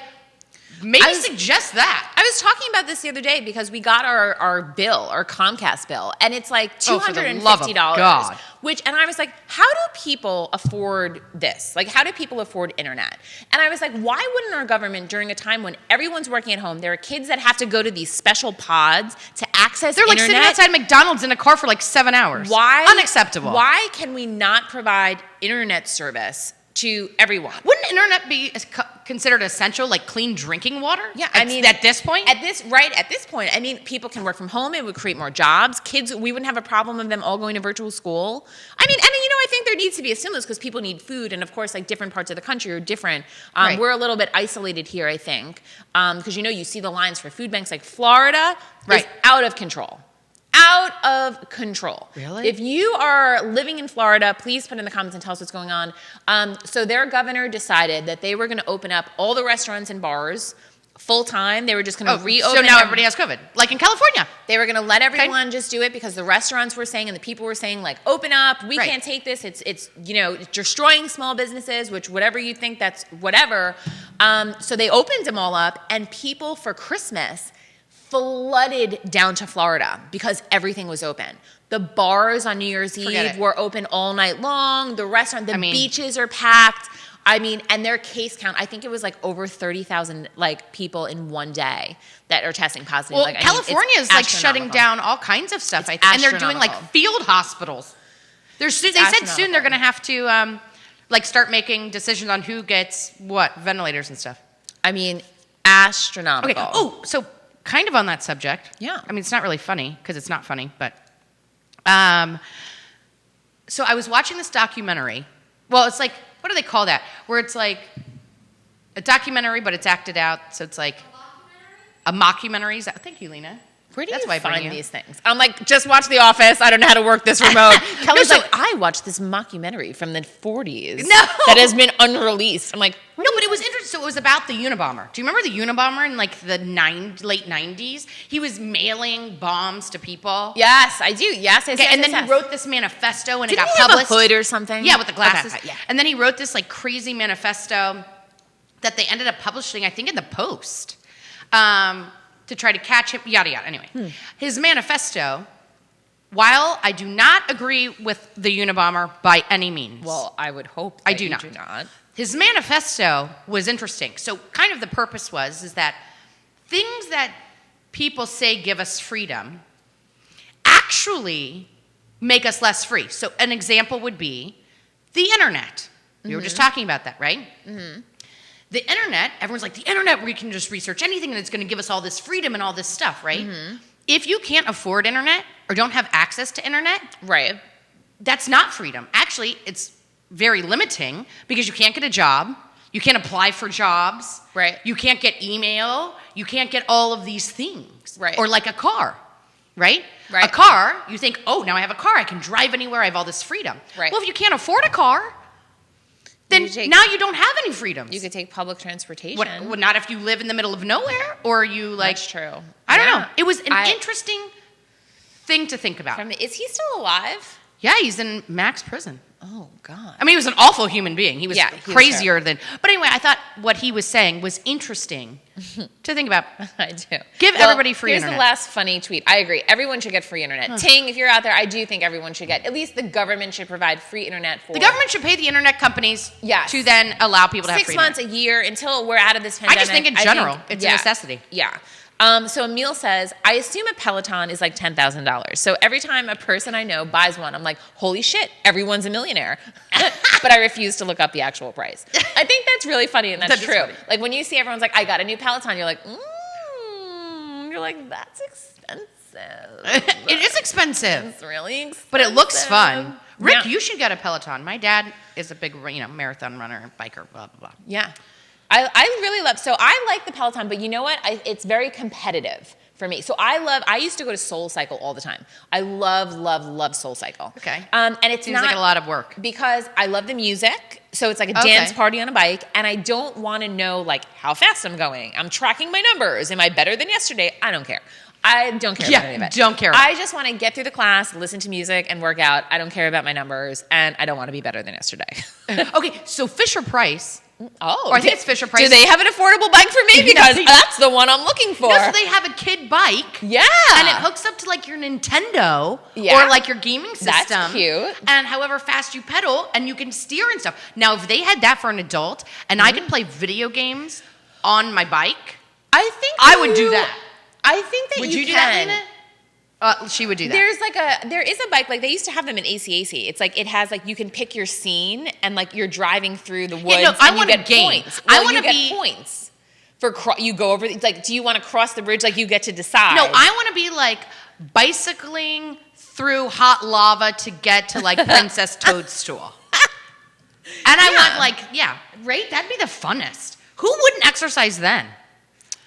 maybe I was- suggest that. I was talking about this the other day because we got our bill, our Comcast bill, and it's like Oh, for the $250. love of God. And I was like, how do people afford this? Like, how do people afford internet? And I was like, why wouldn't our government, during a time when everyone's working at home, there are kids that have to go to these special pods to access They're like internet? sitting outside McDonald's in a car for like 7 hours. Why? Unacceptable. Why can we not provide internet service to everyone? Wouldn't internet be considered essential, like clean drinking water? Yeah, I mean, at this point? At this point, I mean, people can work from home. It would create more jobs. Kids, we wouldn't have a problem of them all going to virtual school. I mean, and you know, I think there needs to be a stimulus because people need food, and of course, like different parts of the country are different. Right. We're a little bit isolated here, I think, because you know, you see the lines for food banks. Like Florida is Right. out of control. Out of control. Really? If you are living in Florida, please put in the comments and tell us what's going on. So their governor decided that they were going to open up all the restaurants and bars full time. They were just going to reopen. So now everybody has COVID, like in California. They were going to let everyone just do it because the restaurants were saying and the people were saying, like, open up. We Right. can't take this. It's you know, it's destroying small businesses, which whatever you think, that's whatever. So they opened them all up, and people for Christmas flooded down to Florida because everything was open. The bars on New Year's Forget Eve it. were open all night long. The restaurant, I mean- beaches are packed. I mean, and their case count, I think it was like over 30,000 like people in one day that are testing positive. Well, like, I mean, it's California is like shutting astronomical. down all kinds of stuff, It's and they're doing like astronomical. field hospitals. They said soon astronomical. they're going to have to like start making decisions on who gets what ventilators and stuff. I mean, astronomical. Okay. Oh, so kind of on that subject. Yeah. I mean, it's not really funny because it's not funny, but so I was watching this documentary. Well, it's like, what do they call that? Where it's like a documentary, but it's acted out. So it's like a mockumentary. Thank you, Lena. Where do That's you why I bring find you. these things? I'm like, just watch The Office. I don't know how to work this remote. Kelly's so- like, I watched this mockumentary from the 40s No. that has been unreleased. I'm like, No, but it was interesting. So it was about the Unabomber. Do you remember the Unabomber in like the late 90s? He was mailing bombs to people. yes, I do. Yes, Okay, and then he wrote this manifesto and Didn't it got he have published. a hood or something? Yeah, with the glasses. Okay, yeah. And then he wrote this like crazy manifesto that they ended up publishing, I think, in the Post, to try to catch him. Yada yada. Anyway, his manifesto. While I do not agree with the Unabomber by any means, Well, I would hope I that do you not. do not. His manifesto was interesting. So kind of the purpose is that things that people say give us freedom actually make us less free. So an example would be the internet. We were just talking about that, right? Mm-hmm. The internet, everyone's like, the internet, we can just research anything and it's going to give us all this freedom and all this stuff, right? Mm-hmm. If you can't afford internet or don't have access to internet, Right. that's not freedom. Actually, it's very limiting because you can't get a job. You can't apply for jobs. Right. You can't get email. You can't get all of these things. Right. Or like a car, right? Right. A car, you think, oh, now I have a car. I can drive anywhere. I have all this freedom. Right. Well, if you can't afford a car, then now you don't have any freedoms. You could take public transportation. Well, not if you live in the middle of nowhere or you like. That's true. I don't Yeah. know. It was an interesting thing to think about. Is he still alive? Yeah, he's in max prison. Oh, God. I mean, he was an awful human being. He was Yeah, he was crazier than. But anyway, I thought what he was saying was interesting to think about. I do. Give everybody free here's internet. the last funny tweet. I agree. Everyone should get free internet. Ting, if you're out there, I do think everyone should get. At least the government should provide free internet for. The government should pay the internet companies Yes. to then allow people to have 6 free months, internet. a year, until we're out of this I pandemic. just think in general, it's a necessity. Yeah. So Emil says, I assume a Peloton is like $10,000. So every time a person I know buys one, I'm like, holy shit, everyone's a millionaire. But I refuse to look up the actual price. I think that's really funny, and that's That is true. funny. Like when you see everyone's like, I got a new Peloton, you're like, that's expensive. It is expensive, It's really expensive. but it looks fun. Rick, Yeah. you should get a Peloton. My dad is a big, marathon runner, biker, blah, blah, blah. Yeah. I really love, so I like the Peloton, but you know what? It's very competitive for me. So I used to go to Soul Cycle all the time. I love Soul Cycle. Okay. And it's Seems not like a lot of work. because I love the music. So it's like a Okay. dance party on a bike, and I don't want to know like how fast I'm going. I'm tracking my numbers. Am I better than yesterday? I don't care. I don't care Yeah, about any of it. don't care. I just want to get through the class, listen to music, and work out. I don't care about my numbers, and I don't want to be better than yesterday. Okay, so Fisher Price. Oh, Or I think it's Fisher Price. Do they have an affordable bike for me? Because that's the one I'm looking for. No, so they have a kid bike. Yeah. And it hooks up to like your Nintendo Yeah. or like your gaming system. That's cute. And however fast you pedal and you can steer and stuff. Now, if they had that for an adult and I could play video games on my bike, I would do that. I think that Would you you do can. that, Lena? She would do that. There is a bike, like they used to have them in ACAC. It's like, it has like, you can pick your scene and like you're driving through the woods no, I and you want a get game. points. I Well, wanna you get be- points for, you go over, it's like, do you want to cross the bridge? Like you get to decide. No, I want to be like bicycling through hot lava to get to like Princess Toadstool. And I want like, right? That'd be the funnest. Who wouldn't exercise then?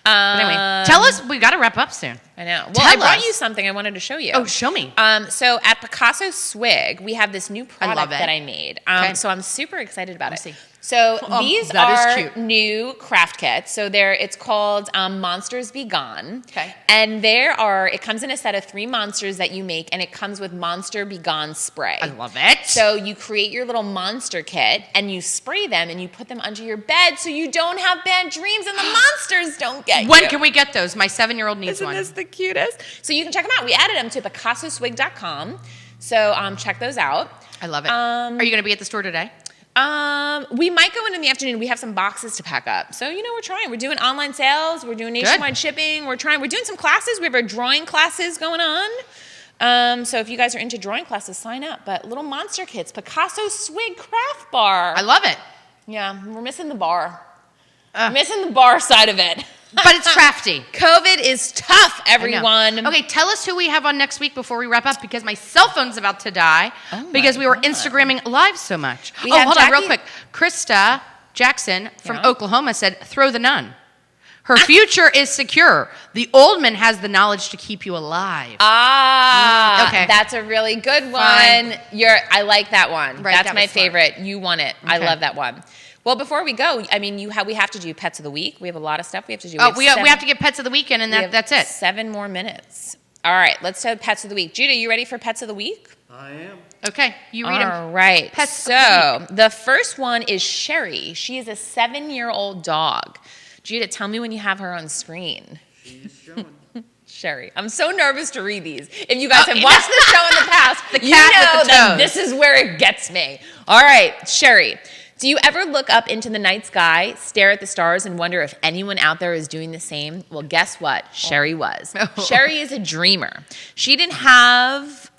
But anyway, tell us, we got to wrap up soon. I know. Well, Tell I brought us. you something I wanted to show you. Oh, show me. So at Pikasso Swig, we have this new product love it. that I made. Okay. So I'm super excited about it. see. So these that is are cute. new craft kits. So it's called Monsters Be Gone. Okay. And it comes in a set of 3 monsters that you make, and it comes with Monster Be Gone spray. I love it. So you create your little monster kit, and you spray them, and you put them under your bed so you don't have bad dreams and the monsters don't get you. When can we get those? My 7-year-old needs Isn't one. this the cutest? So you can check them out. We added them to PicassoSwig.com. So check those out. I love it. Are you going to be at the store today? We might go in the afternoon. We have some boxes to pack up. So, we're trying. We're doing online sales. We're doing nationwide shipping. We're doing some classes. We have our drawing classes going on. So if you guys are into drawing classes, sign up. But little monster kits, Pikasso Swig Craft Bar. I love it. Yeah, we're missing the bar. Missing the bar side of it. But it's crafty. COVID is tough, everyone. Okay, tell us who we have on next week before we wrap up, because my cell phone's about to die because we were Instagramming live so much. have Hold on real Jackie- quick. Krista Jackson from Oklahoma said, throw the nun. Her future is secure. The old man has the knowledge to keep you alive. Okay. That's a really good one. Fine. I like that one. Right, That's that my was smart. favorite. You won it. I Okay. love that one. Well, before we go, we have to do Pets of the Week. We have a lot of stuff we have to do. We have to get pets of the weekend, and that's it. 7 more minutes. All right, let's do Pets of the Week. Judah, you ready for Pets of the Week? I am. Okay, you read them. All right. Pets of so the first one is Sherry. She is a 7-year-old dog. Judah, tell me when you have her on screen. She's showing. Sherry. I'm so nervous to read these. If you guys have watched the show in the past, you cat know with the that toes. this is where it gets me. All right, Sherry. Do you ever look up into the night sky, stare at the stars, and wonder if anyone out there is doing the same? Well, guess what? Sherry was. Sherry is a dreamer. She didn't have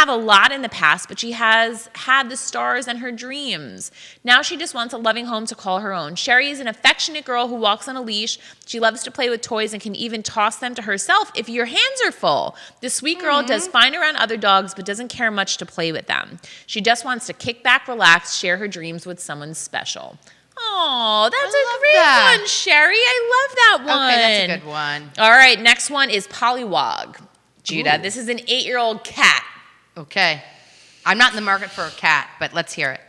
a lot in the past, but she has had the stars and her dreams. Now she just wants a loving home to call her own. Sherry is an affectionate girl who walks on a leash. She loves to play with toys and can even toss them to herself if your hands are full. The sweet girl does fine around other dogs, but doesn't care much to play with them. She just wants to kick back, relax, share her dreams with someone special. Oh, that's a love great that. one, Sherry. I love that one. Okay, that's a good one. All right, next one is Pollywog. Judah, this is an 8-year-old cat. Okay. I'm not in the market for a cat, but let's hear it.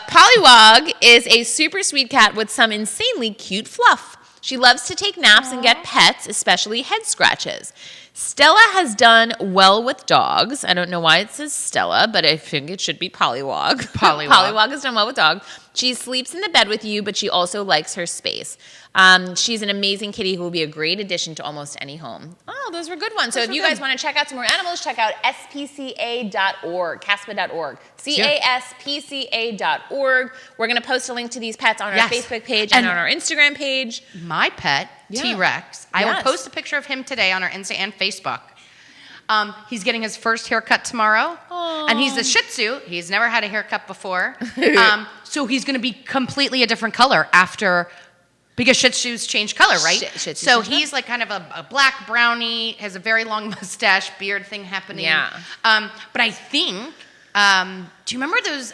Pollywog is a super sweet cat with some insanely cute fluff. She loves to take naps and get pets, especially head scratches. Stella has done well with dogs. I don't know why it says Stella, but I think it should be Pollywog. Pollywog has done well with dogs. She sleeps in the bed with you, but she also likes her space. She's an amazing kitty who will be a great addition to almost any home. Oh, those were good ones. So if you guys want to check out some more animals, check out spca.org, CASPA.org, CASPCA.org. We're going to post a link to these pets on our Facebook page and on our Instagram page. My pet, T-Rex, I will post a picture of him today on our Insta and Facebook. He's getting his first haircut tomorrow, and he's a Shih Tzu. He's never had a haircut before, so he's going to be completely a different color because Shih Tzus change color, right? So he's like kind of a black brownie, has a very long mustache, beard thing happening. Yeah. But I think, do you remember those?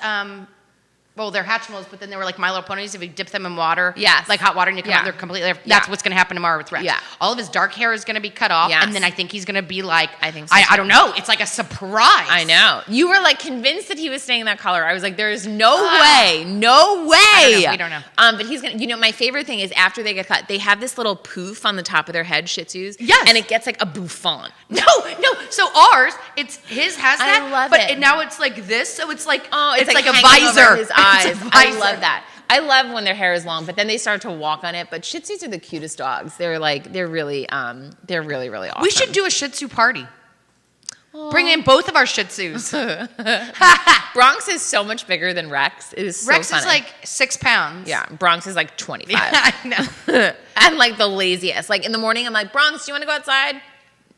Well, they're Hatchimals, but then they were like My Little Ponies. If you dip them in water, like hot water, and you come out, they're completely. That's what's going to happen tomorrow with Rex. Yeah. All of his dark hair is going to be cut off, and then I think he's going to be like. I think so. I don't know. It's like a surprise. I know. You were like convinced that he was staying in that color. I was like, there is no way, no way. We don't know. But he's gonna. My favorite thing is after they get cut, they have this little poof on the top of their head, Shih Tzus. Yes. And it gets like a bouffant. No. So ours, his has that. I love but it. now it's like this. So it's like it's like a hanging over visor. his eyes. It's a I visor. love that. I love when their hair is long, but then they start to walk on it. But Shih Tzus are the cutest dogs. They're really awesome. We should do a Shih Tzu party. Bring in both of our Shih Tzus. Bronx is so much bigger than Rex. It is so Rex funny. is like 6 pounds. Yeah, Bronx is like 25. I know. I'm like the laziest. Like in the morning, I'm like, Bronx, do you want to go outside?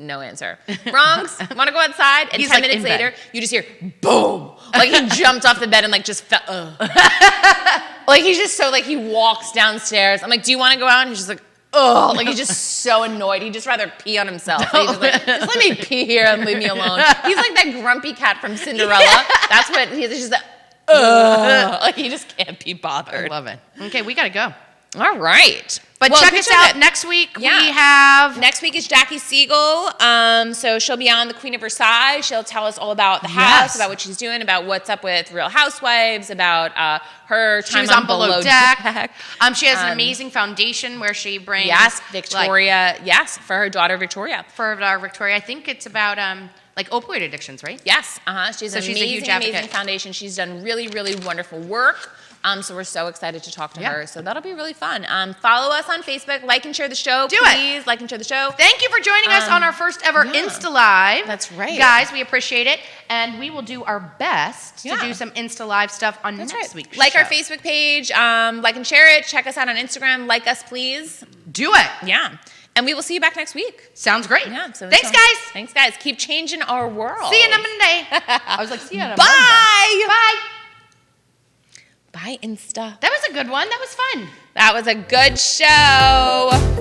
No answer. Bronx, want to go outside? And He's 10 like minutes in bed. later, you just hear boom. Like he jumped off the bed and like just fell. Like he's just so like he walks downstairs. I'm like, do you want to go out? And he's just like, oh, like he's just so annoyed. He'd just rather pee on himself. So he's just like, just let me pee here and leave me alone. He's like that grumpy cat from Cinderella. That's what he's just like, like he just can't be bothered. I love it. Okay, we got to go. All right. But Well, check picture us out that- next week. Yeah. We have Next week is Jackie Siegel. So she'll be on the Queen of Versailles. She'll tell us all about the house, about what she's doing, about what's up with Real Housewives, about her time she was on Below Deck. She has an Um, amazing foundation where she brings Yes, Victoria. Yes, for her daughter Victoria. for our Victoria. I think it's about like opioid addictions, right? Yes, she's an she's a amazing, huge advocate. amazing foundation. She's done really, really wonderful work. So we're so excited to talk to her. So that'll be really fun. Follow us on Facebook. Like and share the show. Please like and share the show. Thank you for joining us on our first ever Insta Live. That's right. Guys, we appreciate it. And we will do our best to Yeah. do some Insta Live stuff on next week's Like show. our Facebook page. Like and share it. Check us out on Instagram. Like us, please. Do it. Yeah. And we will see you back next week. Sounds great. Yeah. So Thanks, guys. Thanks, guys. Keep changing our world. See you on Monday. I was like, see you on Monday. Bye. Bye. Bye, Insta. That was a good one. That was fun. That was a good show.